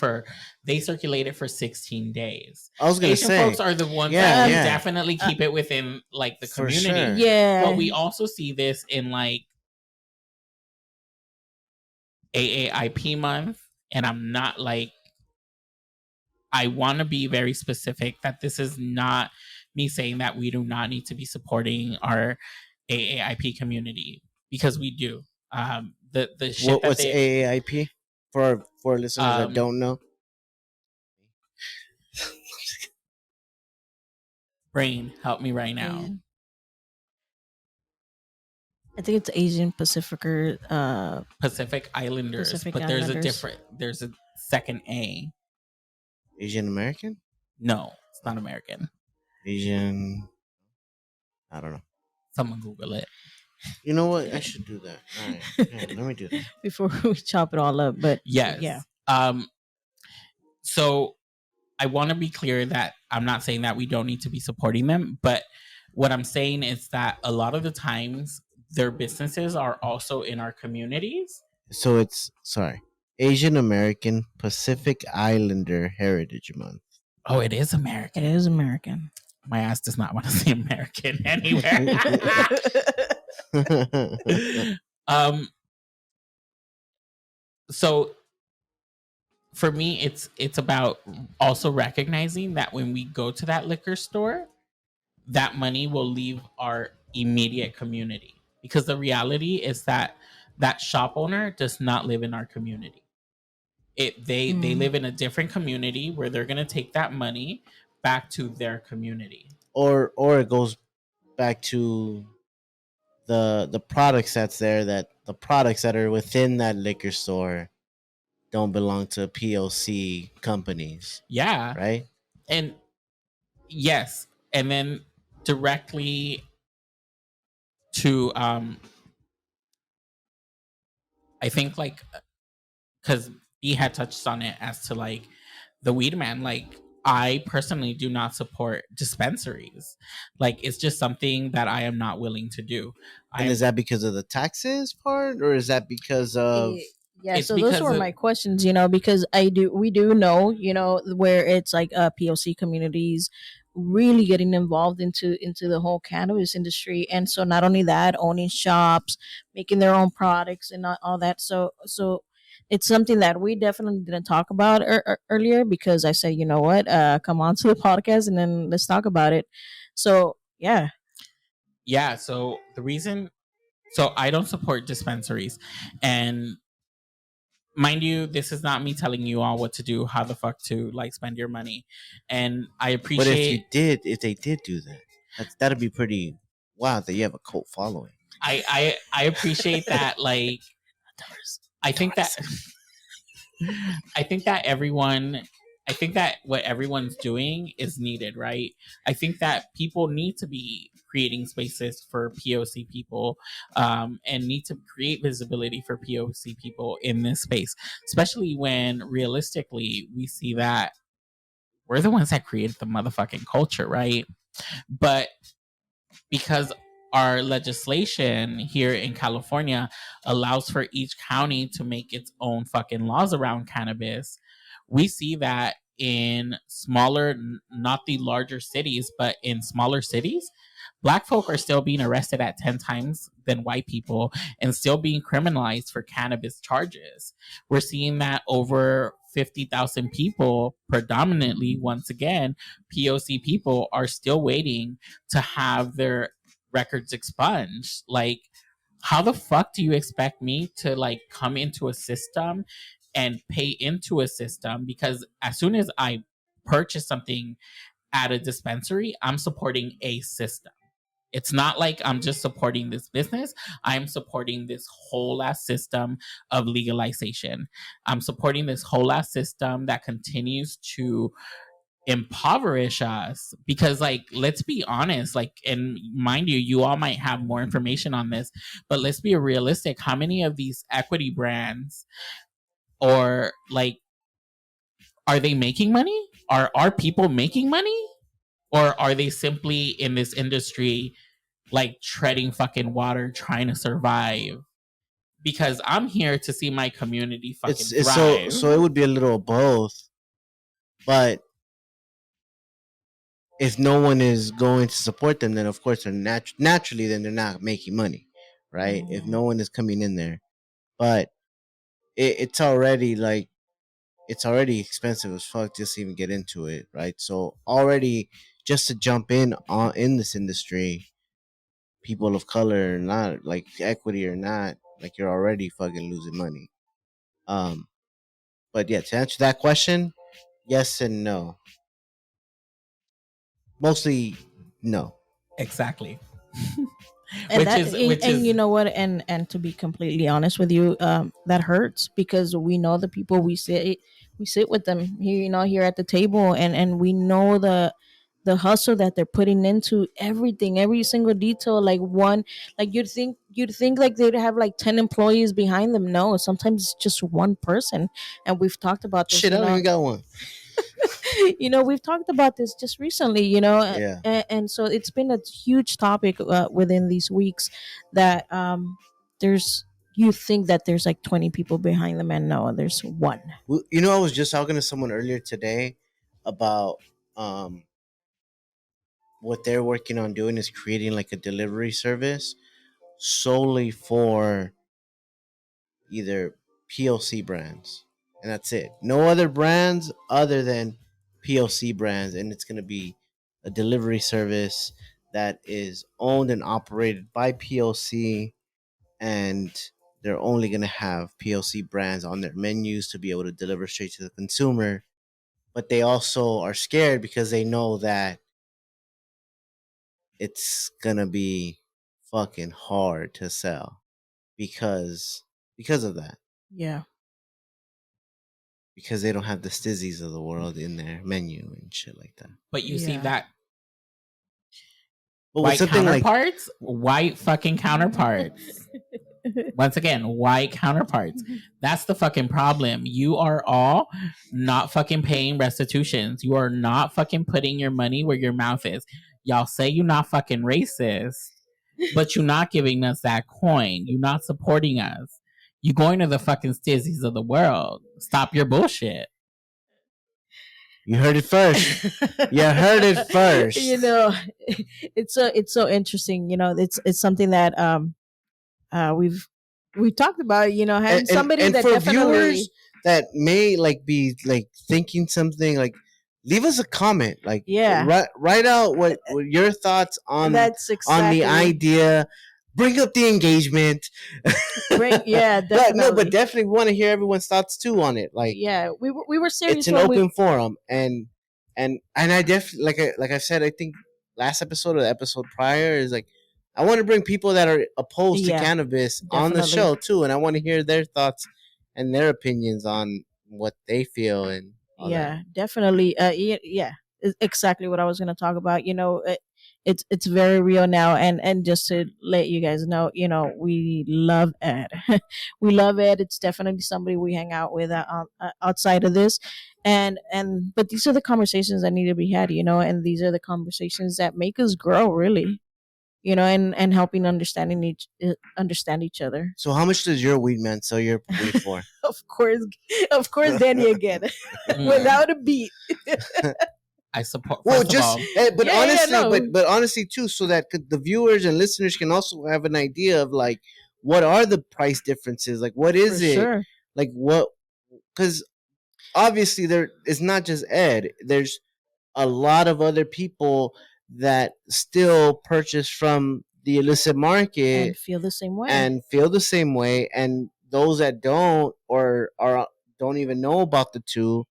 they circulate it for 16 days. I was gonna Asian say, folks are the ones that can definitely keep it within like the community. Sure. Yeah. But we also see this in like AAIP month, and I'm not like, I want to be very specific that this is not me saying that we do not need to be supporting our AAIP community, because we do. The shit what's AAIP for listeners that don't know? Brain, help me right now. Yeah. I think it's Asian Pacific Islanders, Pacific but Islanders. there's a second A. Asian American? No, it's not American. Asian. I don't know. Someone Google it. You know what? I should do that. All right. Yeah, let me do that. Before we chop it all up, but yes. Yeah. So I want to be clear that I'm not saying that we don't need to be supporting them, but what I'm saying is that a lot of the times their businesses are also in our communities. So it's Asian American Pacific Islander Heritage Month. Oh, it is American. It is American. My ass does not want to say American anywhere. So for me, it's about also recognizing that when we go to that liquor store, that money will leave our immediate community, because the reality is that that shop owner does not live in our community. They live in a different community where they're going to take that money back to their community, or it goes back to the products that's there, that the products that are within that liquor store don't belong to POC companies. Yeah. Right? And yes, and then directly to I think like, because he had touched on it as to like the weed man, like I personally do not support dispensaries. Like, it's just something that I am not willing to do. And is that because of the taxes part, or is that because of yeah, so those were my questions, because we do know, where it's like POC communities really getting involved into the whole cannabis industry. And so not only that, owning shops, making their own products and all that. So it's something that we definitely didn't talk about earlier, because I said, you know what, come on to the podcast and then let's talk about it. So yeah. So I don't support dispensaries, and mind you, this is not me telling you all what to do, how the fuck to like spend your money. And I appreciate. But if they did do that, that'd be pretty wild that you have a cult following. I appreciate that. Like, I think that what everyone's doing is needed, right? I think that people need to be creating spaces for POC people, and need to create visibility for POC people in this space, especially when realistically we see that we're the ones that created the motherfucking culture, right? But because our legislation here in California allows for each county to make its own fucking laws around cannabis. We see that in smaller, not the larger cities, but in smaller cities, black folk are still being arrested at 10 times than white people and still being criminalized for cannabis charges. We're seeing that over 50,000 people, predominantly, once again, POC people, are still waiting to have their records expunged. Like, how the fuck do you expect me to like come into a system and pay into a system? Because as soon as I purchase something at a dispensary, I'm supporting a system. It's not like I'm just supporting this business. I'm supporting this whole ass system of legalization. I'm supporting this whole ass system that continues to impoverish us because, like, let's be honest, like, and mind you, you all might have more information on this, but let's be realistic. How many of these equity brands, or like, are they making money? Are people making money? Or are they simply in this industry like treading fucking water trying to survive? Because I'm here to see my community fucking It's so thrive. so it would be a little of both, but if no one is going to support them, then of course they're naturally then they're not making money, right? If no one is coming in there, but it's already like it's already expensive as fuck just to even get into it, right? So already just to jump in this industry, people of color or not, like equity or not, like you're already fucking losing money. Um, but yeah, to answer that question, yes and no. Mostly no. Exactly. And Which and is you know what, and to be completely honest with you, that hurts because we know the people we sit with them here, here at the table, and we know the hustle that they're putting into everything, every single detail. Like one, like you'd think like they'd have like 10 employees behind them. No, sometimes it's just one person. And we've talked about this, Shit, I don't even got one. we've talked about this just recently, Yeah. and so it's been a huge topic within these weeks that there's you think that there's like 20 people behind them, and no, there's one. You know, I was just talking to someone earlier today about um what they're working on doing is creating like a delivery service solely for either PLC brands. And that's it. No other brands other than PLC brands. And it's going to be a delivery service that is owned and operated by PLC. And they're only going to have PLC brands on their menus to be able to deliver straight to the consumer. But they also are scared because they know that it's going to be fucking hard to sell because of that, Yeah. because they don't have the stizzies of the world in their menu and shit like that. but you see Yeah. that But with white something like counterparts, white fucking counterparts. Once again, white counterparts. That's the fucking problem. You are all not fucking paying restitutions. You are not fucking putting your money where your mouth is. Y'all say you're not fucking racist, but you're not giving us that coin. You're not supporting us. You going to the fucking stizzies of the world. Stop your bullshit. you heard it first. You heard it first. It's so interesting. It's something that we've talked about. Having somebody And that for definitely. viewers that may like be like thinking something, like leave us a comment, like Yeah. write out what your thoughts That's on the exactly. idea. Bring up the engagement. Yeah, But definitely. no, but definitely want to hear everyone's thoughts too on it. Like, Yeah, we were serious it's an when open forum, and I definitely like I said, I think last episode or the episode prior is like I want to bring people that are opposed to Yeah, cannabis on the definitely. show too, and I want to hear their thoughts and their opinions on what they feel and all Yeah, definitely. Yeah, exactly what I was going to talk about. It's very real now, and just to let you guys know, we love Ed. We love Ed. It's definitely somebody we hang out with outside of this, and but these are the conversations that need to be had, and these are the conversations that make us grow, really. and helping understand each other. So how much does your weed man sell your weed for? Of course, of course, Danny again, Mm, without a beat. I support. Well, First of just all, but Yeah, yeah, honestly, no, but honestly too, so that the viewers and listeners can also have an idea of like what are the price differences? Like, what for is it? sure. Like, what? Because obviously there is not just Ed. There's a lot of other people that still purchase from the illicit market And feel the same way. and feel the same way, and those that don't or are don't even know about the two.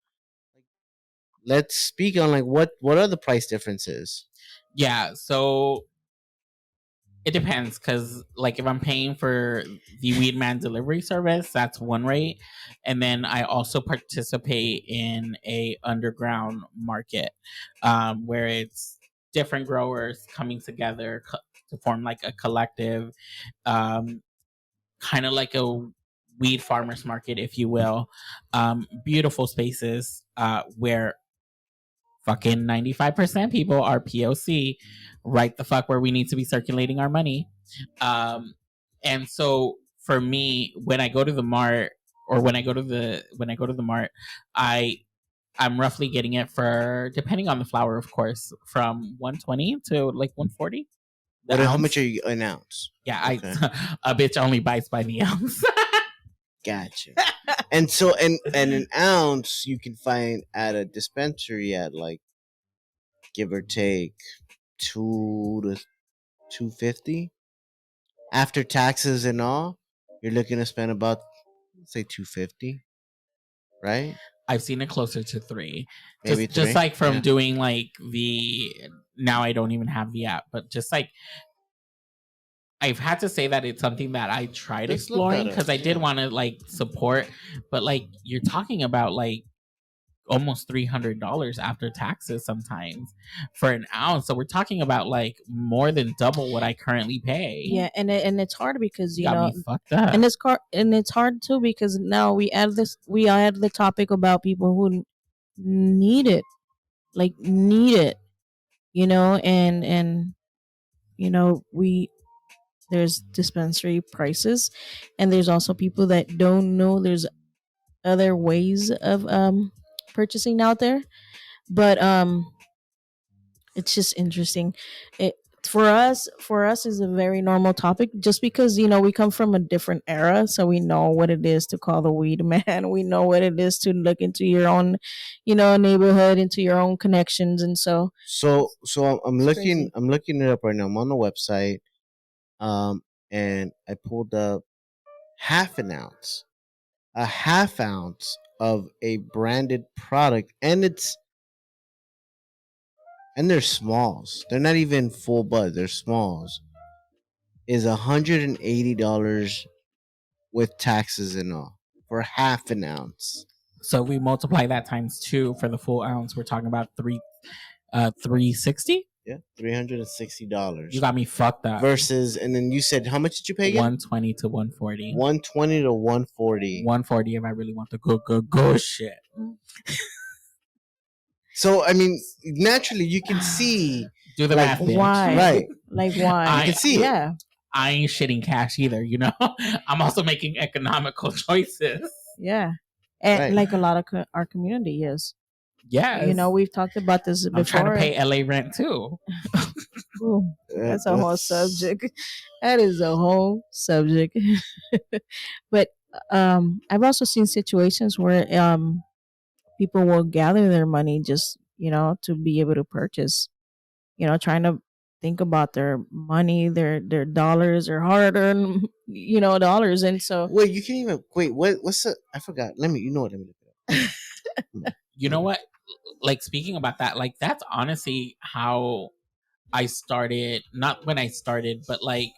Let's speak on like what are the price differences. yeah. So it depends, because like if I'm paying for the Weed Man delivery service, that's one rate, and then I also participate in a underground market, where it's different growers coming together to form like a collective, um, kind of like a weed farmers market, if you will. Beautiful spaces, where fucking 95% people are POC, right the fuck where we need to be circulating our money. Um, and so for me, when I go to the mart, or when I go to the mart, I I'm roughly getting it for, depending on the flower, of course, from 120 to like 140 the How much are ounce. you an ounce? Yeah, Okay. a bitch only bites by the ounce. Gotcha. And so and an ounce you can find at a dispensary at like give or take 2 to 250 after taxes and all. You're looking to spend about say 250, right? I've seen it closer to three. Maybe Just three. like from Yeah. doing like the, now I don't even have the app, but just like I've had to say that it's something that I tried Just look exploring, that up. because I did Yeah. want to like support, but like you're talking about like almost $300 after taxes sometimes for an ounce. So we're talking about like more than double what I currently pay. Yeah, and it's hard because Got me fucked up. and it's hard too because now we add the topic about people who need it, like need it, and we there's dispensary prices, and there's also people that don't know there's other ways of purchasing out there, but it's just interesting. It for us is a very normal topic just because we come from a different era, so we know what it is to call the weed man. We know what it is to look into your own neighborhood, into your own connections, and so So I'm it's looking crazy. I'm looking it up right now. I'm on the website, and I pulled up half an ounce, a half ounce of a branded product, and they're smalls. They're not even full bud. They're smalls. Is $180 with taxes and all for half an ounce. So we multiply that times two for the full ounce. We're talking about 360. Yeah, $360 You got me fucked up. versus, and then you said how much did you pay again? 120 to 140. 120 to 140. 140 if I really want the good shit. So I mean, naturally you can see Do the like math, bitch. Why? right. Like why? You can see it. Yeah, I ain't shitting cash either, you know? I'm also making economical choices. yeah, and Right. like a lot of our community is. Yes. We've talked about this before. I'm trying to pay LA rent too. Ooh, that's a whole subject. That is a whole subject. But I've also seen situations where people will gather their money just to be able to purchase. Trying to think about their money, their dollars, or hard earned dollars, and so Wait, you can't even wait. What's the? I forgot. Let me. You know what? Let me look it up. You know what? Like speaking about that, like that's honestly how I started. Not when I started, but like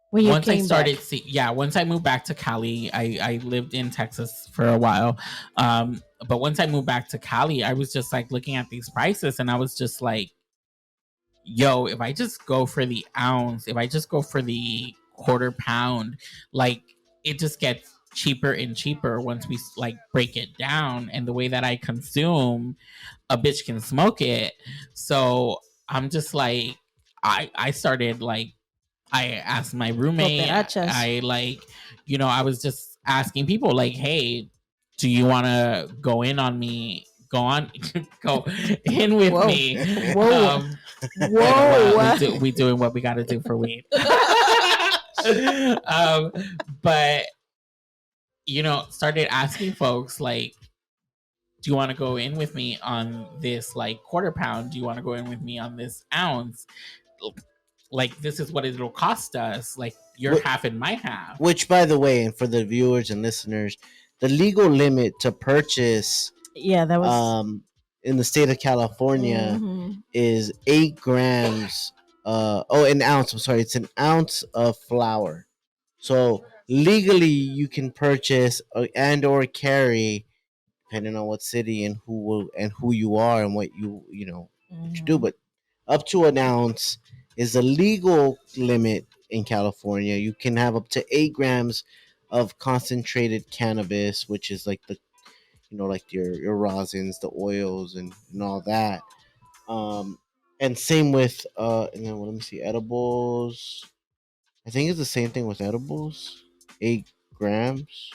when you once I came back, started once I moved back to Cali. I lived in Texas for a while, but once I moved back to Cali, I was just like looking at these prices, and I was just like, yo, if I just go for the ounce, if I just go for the quarter pound, like it just gets cheaper and cheaper once we like break it down. And the way that I consume, a bitch can smoke it. So I'm just like, I started like, I asked my roommate. Cooperachas. I like, I was just asking people like, hey, do you want to go in on me? Go on, go in with Whoa. me. Whoa. We doing what we got to do for weed. But started asking folks like, do you want to go in with me on this like quarter pound? Do you want to go in with me on this ounce? Like, this is what it'll cost us. Like, your half and my half. Which, by the way, and for the viewers and listeners, the legal limit to purchase, that was in the state of California, is 8 grams. An ounce. I'm sorry, it's an ounce of flour. So legally, you can purchase and or carry, depending on what city and who you are and what what you do. But up to an ounce is the legal limit in California. You can have up to 8 grams of concentrated cannabis, which is like like your rosins, the oils, and all that. And same with and then let me see, edibles. I think it's the same thing with edibles. 8 grams.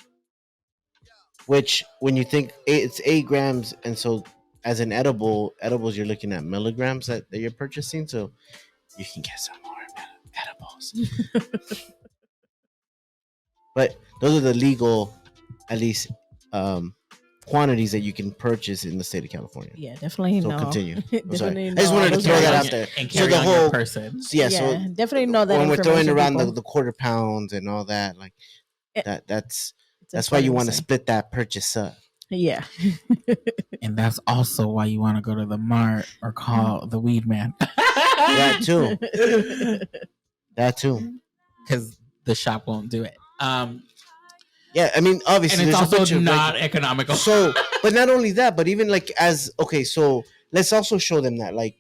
Which, when you think it's 8 grams, and so as an edibles, you're looking at milligrams that you're purchasing, so you can get some more edibles. But those are the legal, at least, quantities that you can purchase in the state of California. Yeah, definitely. So no. continue. I'm sorry. Definitely I just wanted to throw that out there. And So carry on your person. So definitely know that when we're throwing information, around people. the quarter pounds and all that, like that's why funny you to want to say. split that purchase up. Yeah. And that's also why you want to go to the mart or call the weed man. That too. That too. Because the shop won't do it. Yeah, I mean, obviously, and it's there's also not economical. So, but not only that, but even like so let's also show them that, like,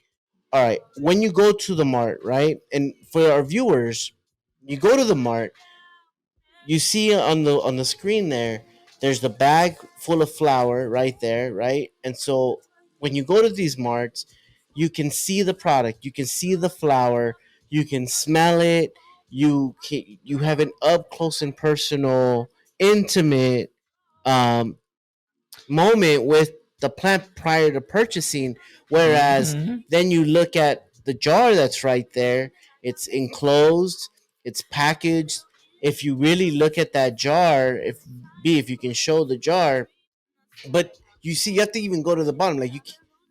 all right, when you go to the mart, right, and for our viewers, you go to the mart, you see on the screen there's the bag full of flour right there, right, and so when you go to these marts, you can see the product, you can see the flour, you can smell it, you have an up close and personal, intimate moment with the plant prior to purchasing. Whereas then you look at the jar that's right there, it's enclosed, it's packaged. If you really look at that jar, if you can show the jar, but you see, you have to even go to the bottom, like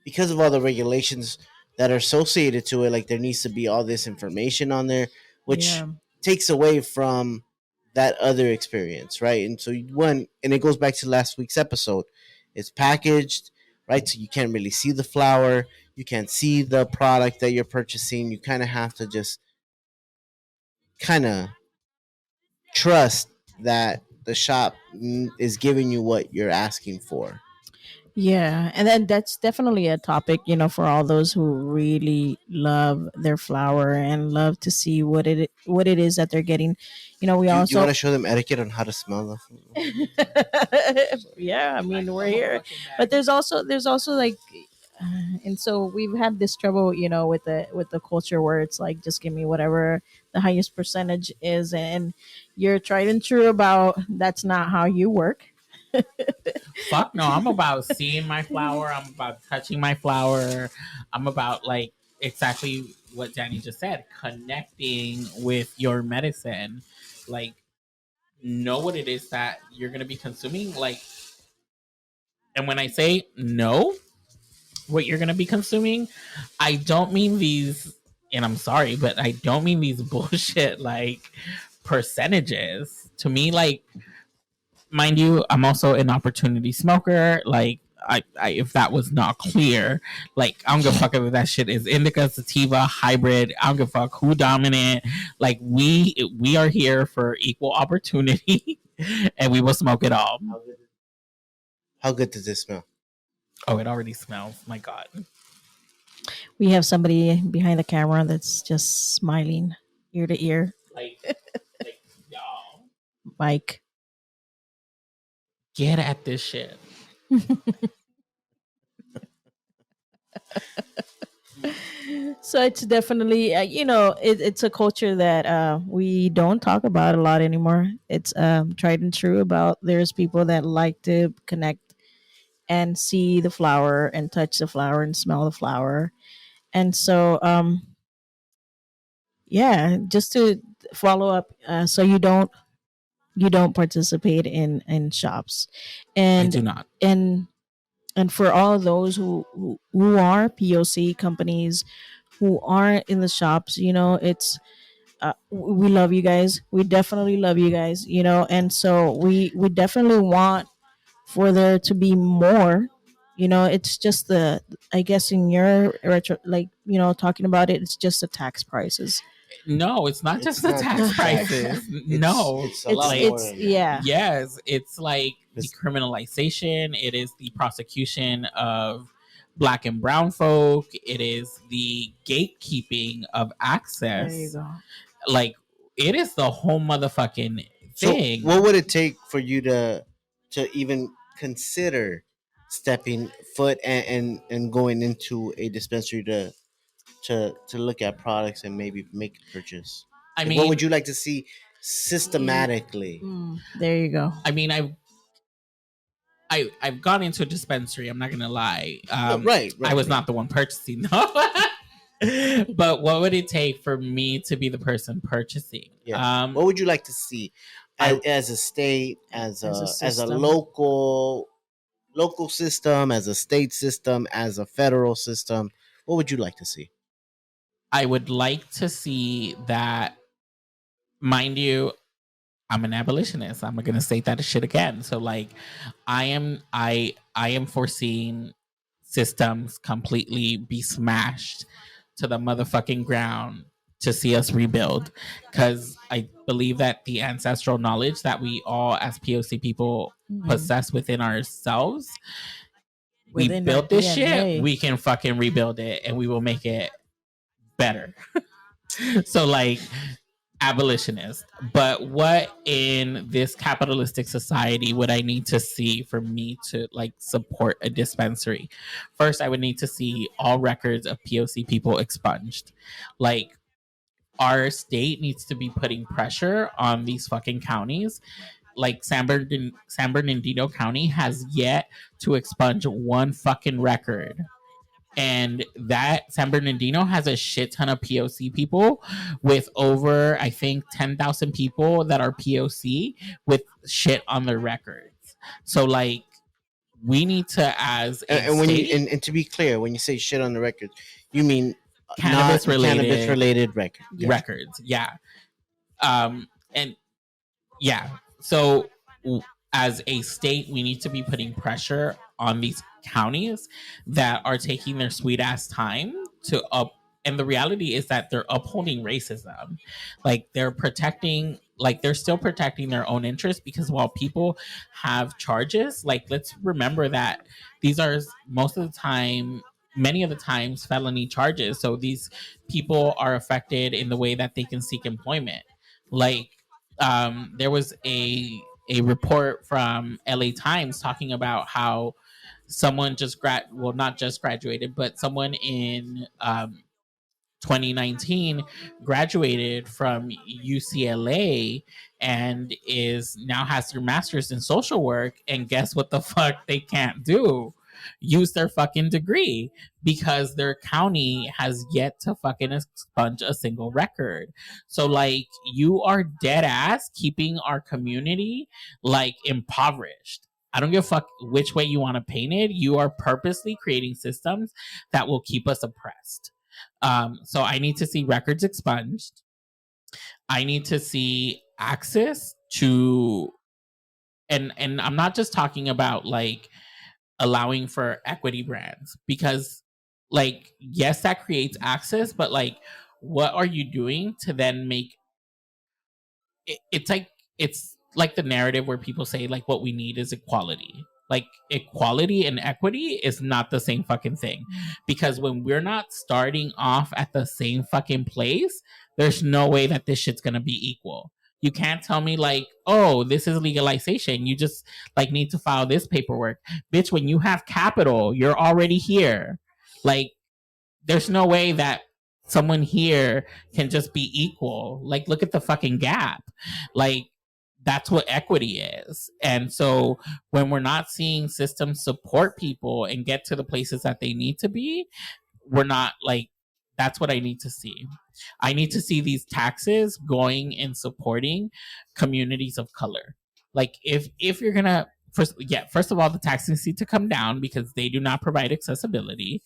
because of all the regulations that are associated to it, like there needs to be all this information on there, which takes away from that other experience, right? And so and it goes back to last week's episode. It's packaged, right? So you can't really see the flour, you can't see the product that you're purchasing. You kind of have to just kind of trust that the shop is giving you what you're asking for. Yeah, and then that's definitely a topic, for all those who really love their flower and love to see what it is that they're getting. We You also want to show them etiquette on how to smell the food? yeah, I mean, we're here, but there's also like, and so we've had this trouble, with the culture where it's like, just give me whatever the highest percentage is, and you're tried and true about that's not how you work. Fuck no, I'm about seeing my flower. I'm about touching my flower. I'm about like exactly what Danny just said, connecting with your medicine. Like, know what it is that you're going to be consuming. Like, and when I say know what you're going to be consuming, I don't mean these, and I'm sorry, but I don't mean these bullshit like percentages. To me, like, mind you, I'm also an opportunity smoker. Like, I if that was not clear, like, I don't give a fuck if that shit is indica, sativa, hybrid. I don't give a fuck who dominant. Like, we are here for equal opportunity, and we will smoke it all. How good does this smell? Oh, it already smells. My God. We have somebody behind the camera that's just smiling ear to ear. Like y'all, Mike. get at this shit. So it's definitely it's a culture that we don't talk about a lot anymore. It's tried and true about there's people that like to connect and see the flower and touch the flower and smell the flower. And so yeah, just to follow up, so you don't participate in shops. I and do not. and and for all those who are POC companies who aren't in the shops, it's we love you guys. We definitely love you guys, and so we definitely want for there to be more. It's just the, I guess, in your retro, like, talking about it, it's just the tax prices. No, it's not just It's the not tax just tax. prices. It's No, it's a it's lot like more it's than that. yeah. yes, it's like It's, decriminalization. It is the prosecution of black and brown folk. It is the gatekeeping of There you access. go. Like it is the whole motherfucking so, thing. what would it take for you to even consider stepping foot and going into a dispensary to look at products and maybe make a purchase? I Like, what mean, would you like to see systematically? There you go. I mean, I've gone into a dispensary. I'm not gonna lie. No, right, I right, was right. not the one purchasing though. But what would it take for me to be the person purchasing? Yeah. What would you like to see I as a state, As a as a system. local system, as a state system, as a federal system? What would you like to see? I would like to see that, mind you, I'm an abolitionist. I'm gonna say that shit again. So like I am foreseeing systems completely be smashed to the motherfucking ground to see us rebuild. Cause I believe that the ancestral knowledge that we all as POC people Mhm. possess within ourselves, we Within our built this shit, DNA. we can fucking rebuild it and we will make it better. So like abolitionist, but what in this capitalistic society would I need to see for me to like support a dispensary? First, I would need to see all records of POC people expunged. Like our state needs to be putting pressure on these fucking counties. Like San Bernardino County has yet to expunge one fucking record, and that San Bernardino has a shit ton of POC people with over, I think, 10,000 people that are POC with shit on their records. So like we need to, as a And when you state, and to be clear, when you say shit on the record, you mean not cannabis cannabis related related record. Yeah. records. Yeah. And yeah. So as a state, we need to be putting pressure on these counties that are taking their sweet ass time to up. And the reality is that they're upholding racism. Like they're still protecting their own interests, because while people have charges, like let's remember that these are most of the time, many of the times, felony charges. So these people are affected in the way that they can seek employment. Like there was a report from LA Times talking about how someone well, not just graduated, but someone in 2019 graduated from UCLA and is now has their master's in social work, and guess what the fuck they can't do? Use their fucking degree, because their county has yet to fucking expunge a single record. So like you are dead ass keeping our community like impoverished. I don't give a fuck which way you want to paint it. You are purposely creating systems that will keep us oppressed. So I need to see records expunged. I need to see access to, and I'm not just talking about like allowing for equity brands, because like yes, that creates access, but like what are you doing to then make it's like the narrative where people say like what we need is equality. Like equality and equity is not the same fucking thing, because when we're not starting off at the same fucking place, there's no way that this shit's gonna be equal. You can't tell me like, oh, this is legalization, you just like need to file this paperwork. Bitch, when you have capital, you're already here. Like there's no way that someone here can just be equal. Like, look at the fucking gap. Like, that's what equity is. And so when we're not seeing systems support people and get to the places that they need to be, we're not like, that's what I need to see. I need to see these taxes going and supporting communities of color. Like, if you're gonna first of all, the taxes need to come down because they do not provide accessibility.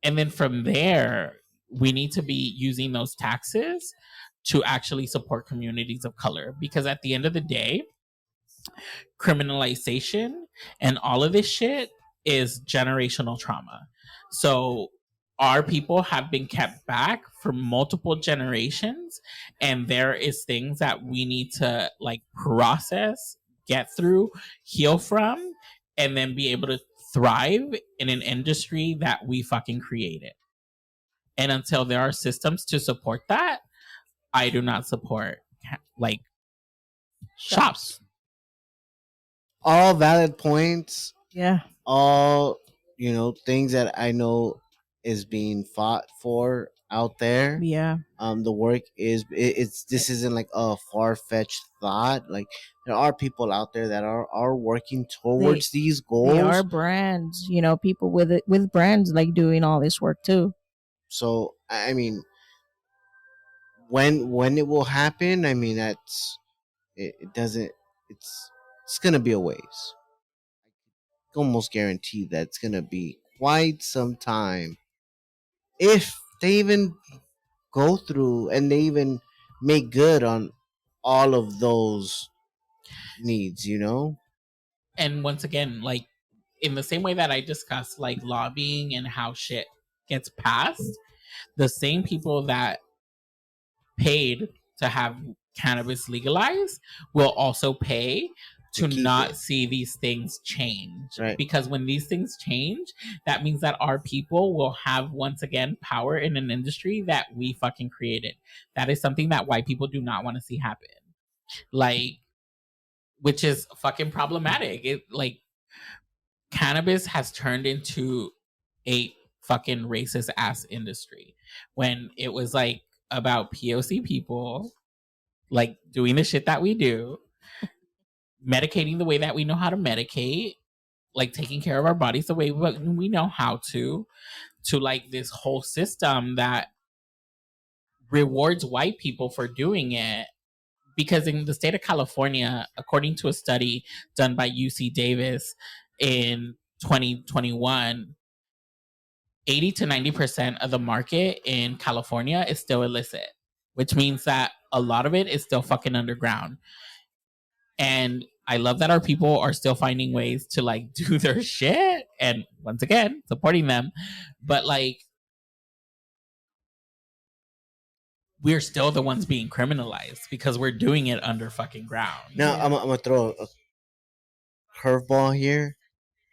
And then from there, we need to be using those taxes to actually support communities of color. Because at the end of the day, criminalization and all of this shit is generational trauma. So our people have been kept back for multiple generations, and there is things that we need to like process, get through, heal from, and then be able to thrive in an industry that we fucking created. And until there are systems to support that, I do not support like shops. All valid points. Yeah. All, things that I know is being fought for out there. Yeah. The work it's this isn't like a far-fetched thought. Like, there are people out there that are working towards these goals. They are brands, people with brands like doing all this work too. So I mean, when it will happen, I mean, it doesn't it's gonna be a ways. Almost guarantee that it's gonna be quite some time if they even go through and they even make good on all of those needs, And once again, like in the same way that I discussed like lobbying and how shit gets passed, the same people that paid to have cannabis legalized will also pay to not see these things change. Right. Because when these things change, that means that our people will have once again power in an industry that we fucking created. That is something that white people do not want to see happen. Like, which is fucking problematic. It like cannabis has turned into a fucking racist ass industry when it was like about POC people like doing the shit that we do, medicating the way that we know how to medicate, like taking care of our bodies the way we know how to like this whole system that rewards white people for doing it. Because in the state of California, according to a study done by UC Davis in 2021, 80 to 90% of the market in California is still illicit, which means that a lot of it is still fucking underground. And I love that our people are still finding ways to like do their shit and once again supporting them. But like, we're still the ones being criminalized because we're doing it under fucking ground. Now, I'm gonna throw a curveball here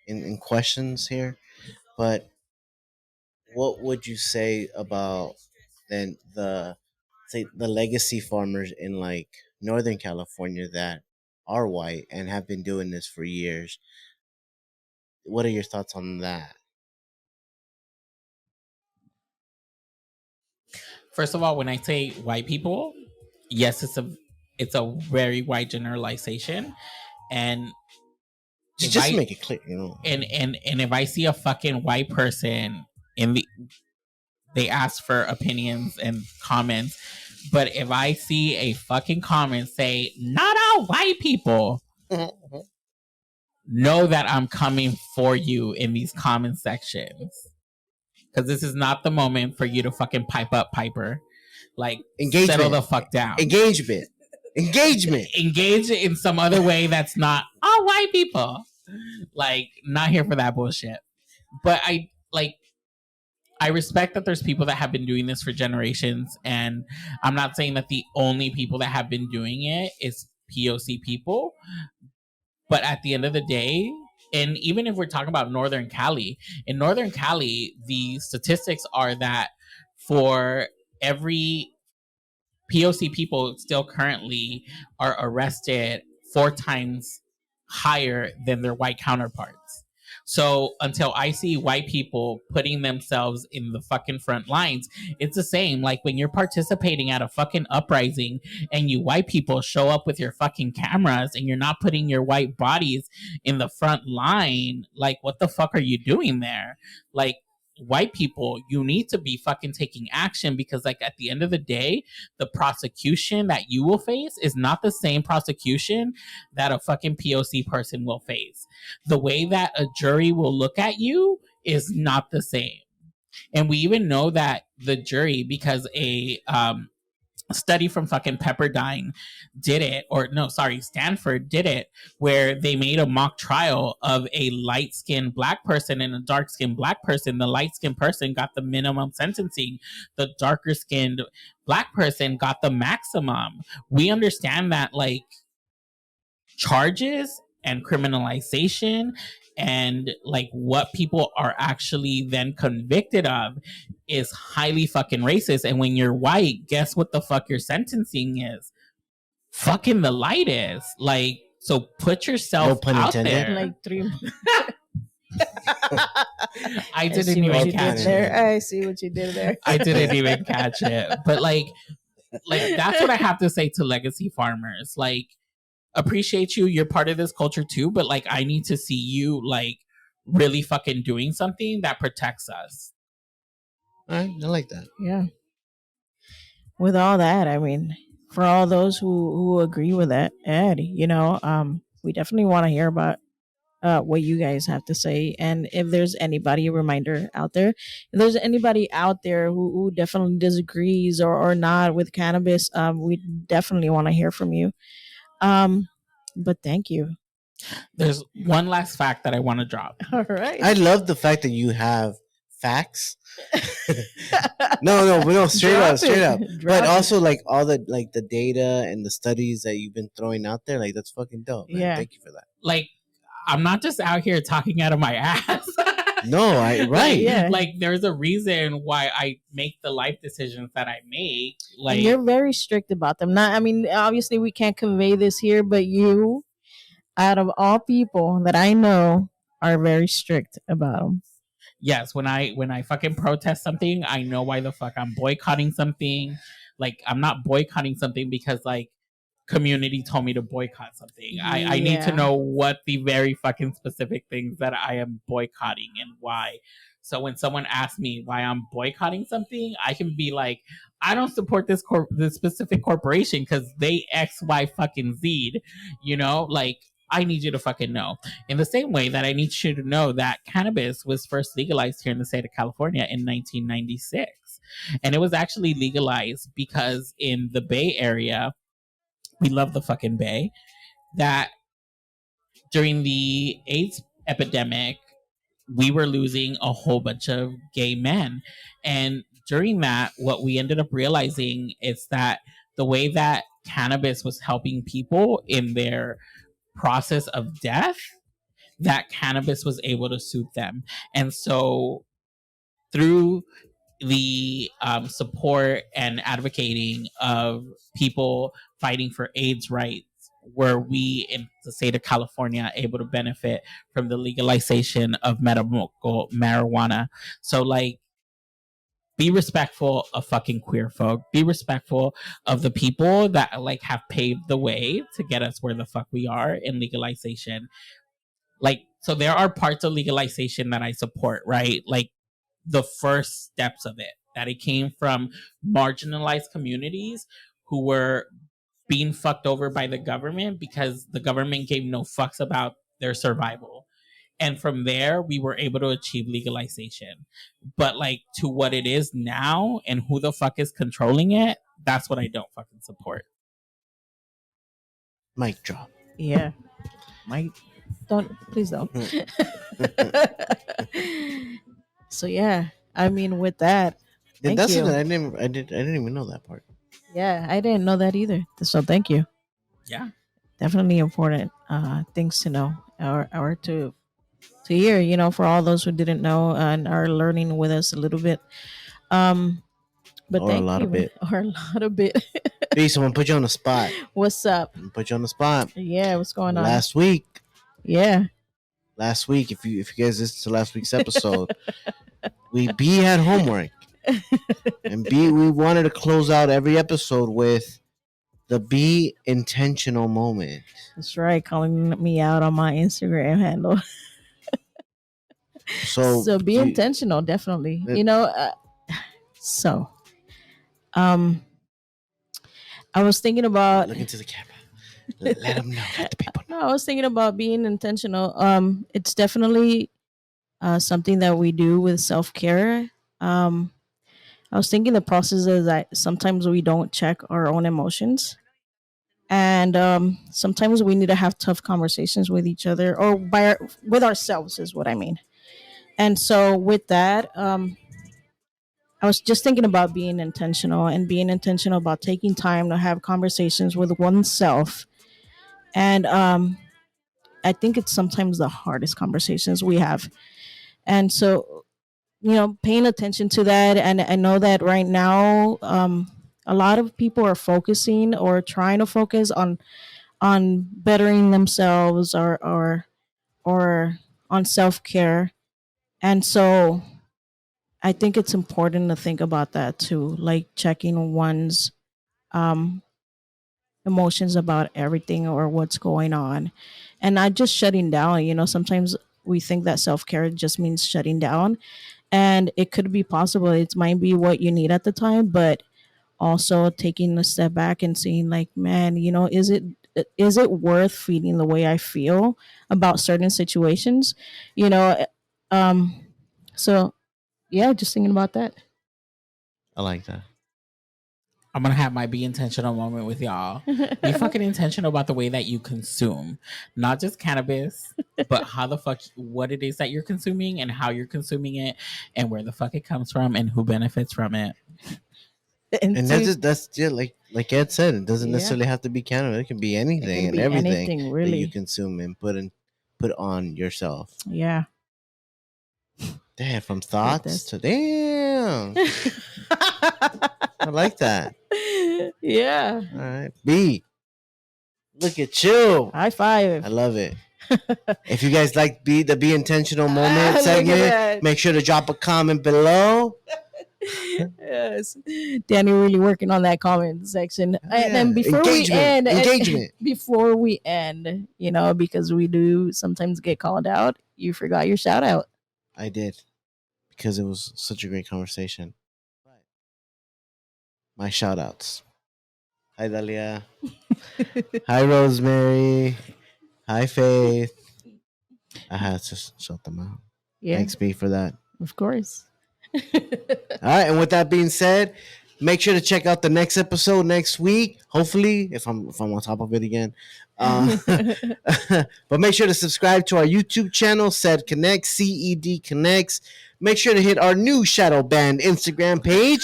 in questions here, but what would you say about then the legacy farmers in like Northern California that are white and have been doing this for years? What are your thoughts on that? First of all, when I say white people, yes, it's a very wide generalization, and just make it clear, And if I see a fucking white person in the, they ask for opinions and comments, but if I see a fucking comment say not all white people, know that I'm coming for you in these comment sections. Because this is not the moment for you to fucking pipe up, Piper. Like, settle the fuck down. Engagement. Engage in some other way that's not all white people. Like, not here for that bullshit. But I respect that there's people that have been doing this for generations, and I'm not saying that the only people that have been doing it is POC people. But at the end of the day, and even if we're talking about Northern Cali, in Northern Cali, the statistics are that for every POC people still currently are arrested 4 times higher than their white counterparts. So until I see white people putting themselves in the fucking front lines, it's the same. Like when you're participating at a fucking uprising and you white people show up with your fucking cameras and you're not putting your white bodies in the front line, like what the fuck are you doing there? Like white people, you need to be fucking taking action because like at the end of the day, the prosecution that you will face is not the same prosecution that a fucking POC person will face. The way that a jury will look at you is not the same. And we even know that the jury, because a study from fucking Pepperdine did it, or no, sorry, Stanford did it, where they made a mock trial of a light skinned black person and a dark skinned black person. The light skinned person got the minimum sentencing, the darker skinned black person got the maximum. We understand that, like, charges and criminalization and like what people are actually then convicted of is highly fucking racist. And when you're white, guess what the fuck your sentencing is? Fucking the light is. Like, so put yourself No pun out intended. there. Like 3 I see didn't what even you catch did it. there. I see what you did there. I didn't even catch it. But like that's what I have to say to legacy farmers. Like, appreciate you. You're part of this culture too, but like I need to see you like really fucking doing something that protects us. All right, I like that. Yeah. With all that, I mean, for all those who agree with that, Ed, we definitely want to hear about what you guys have to say. And if there's anybody, a reminder out there, if there's anybody out there who definitely disagrees or not with cannabis, we definitely want to hear from you. But thank you. There's one last fact that I want to drop. All right. I love the fact that you have facts. no, straight Drop up. it. Drop But it. also like all the like the data and the studies that you've been throwing out there, like that's fucking dope. Man. Yeah. Thank you for that. Like, I'm not just out here talking out of my ass. No, right. Yeah. Like there's a reason why I make the life decisions that I make. Like, and you're very strict about them. Not, I mean, obviously we can't convey this here, but you, out of all people that I know, are very strict about them. yes, when I fucking protest something, I know why the fuck I'm boycotting something. Like, I'm not boycotting something because like community told me to boycott something. I need to Yeah. know what the very fucking specific things that I am boycotting and why. So when someone asks me why I'm boycotting something, I can be like, I don't support this specific corporation because they X Y fucking Z. You know, like I need you to fucking know. In the same way that I need you to know that cannabis was first legalized here in the state of California in 1996, and it was actually legalized because in the Bay Area, we love the fucking Bay, that during the AIDS epidemic, we were losing a whole bunch of gay men. And during that, what we ended up realizing is that the way that cannabis was helping people in their process of death, that cannabis was able to soothe them. And so through the support and advocating of people fighting for AIDS rights, were we in the state of California able to benefit from the legalization of medical marijuana. So like, be respectful of fucking queer folk. Be respectful of the people that like have paved the way to get us where the fuck we are in legalization. Like, so there are parts of legalization that I support, right? Like the first steps of it, that it came from marginalized communities who were being fucked over by the government because the government gave no fucks about their survival. And from there, we were able to achieve legalization. But like to what it is now and who the fuck is controlling it, that's what I don't fucking support. Mic drop. Yeah. Please don't. So yeah, I mean, with that, Yeah, thank that's you. it. I didn't even know that part. Yeah, I didn't know that either. So thank you. Yeah. Definitely important things to know or to hear. For all those who didn't know and are learning with us a little bit. But Or a thank lot you, of bit. or a lot of bit. Please, someone put you on the spot. What's up? Put you on the spot. Yeah, what's going on? Last week, Yeah. last week, if you guys listened to last week's episode, B had homework, and we wanted to close out every episode with the be intentional moment. That's right. Calling me out on my Instagram handle. So, So be intentional, definitely. So um, I was thinking about. Look into the camera. Let them know. Let the people know. No, I was thinking about being intentional. It's definitely something that we do with self care. Um, I was thinking the process is that sometimes we don't check our own emotions, and sometimes we need to have tough conversations with each other or with ourselves, is what I mean. And so, with that, I was just thinking about being intentional and being intentional about taking time to have conversations with oneself. And I think it's sometimes the hardest conversations we have. And so, paying attention to that. And I know that right now, a lot of people are focusing or trying to focus on bettering themselves or on self care. And so I think it's important to think about that too, like checking one's um, emotions about everything or what's going on and not just shutting down. Sometimes we think that self care just means shutting down, and it could be possible. It might be what you need at the time, but also taking a step back and seeing, like, man, is it worth feeling the way I feel about certain situations? You know, um, so yeah, just thinking about that. I like that. I'm gonna have my be intentional moment with y'all. Be fucking intentional about the way that you consume, not just cannabis, but how the fuck, what it is that you're consuming and how you're consuming it, and where the fuck it comes from and who benefits from it. And that's yeah, like Ed said, it doesn't Yeah. necessarily have to be cannabis. It can be anything and be everything anything, that really. you consume and put on yourself. Yeah. Damn, from thoughts to damn. I like that. Yeah. All right, B. Look at you. High five. I love it. If you guys like the be intentional moment Look at segment, that. make sure to drop a comment below. Yes, Danny really working on that comment section. And then before engagement. Before we end, because we do sometimes get called out, you forgot your shout out. I did, because it was such a great conversation. My shout outs. Hi, Dalia. Hi, Rosemary. Hi, Faith. I had to shout them out. Yeah, Thanks, B, for that. of course. All right, and with that being said, make sure to check out the next episode next week. Hopefully, if I'm on top of it again. But make sure to subscribe to our YouTube channel, Said Connects, CED Connects. Make sure to hit our new shadow band Instagram page,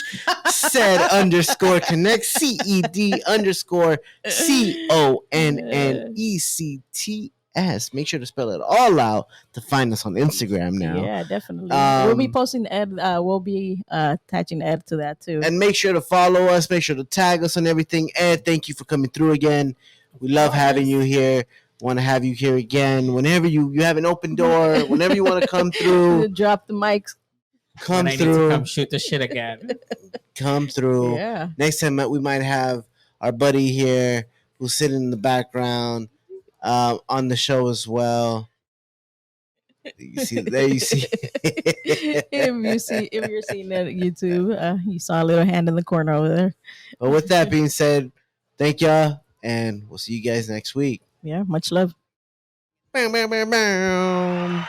Said_Connects, CED_CONNECTS. Make sure to spell it all out to find us on Instagram now. Yeah, definitely. We'll be posting Ed. We'll be attaching Ed to that too. And make sure to follow us. Make sure to tag us on everything. Ed, thank you for coming through again. We love having you here. Want to have you here again. Whenever you have an open door, whenever you want to come through, drop the mics. Come when through. I need to come shoot the shit again. Come through. Yeah. Next time we might have our buddy here who's sitting in the background on the show as well. You see, there you see. If you're seeing that at YouTube, you saw a little hand in the corner over there. But with that being said, thank y'all, and we'll see you guys next week. Yeah, much love. Bow, bow, bow, bow.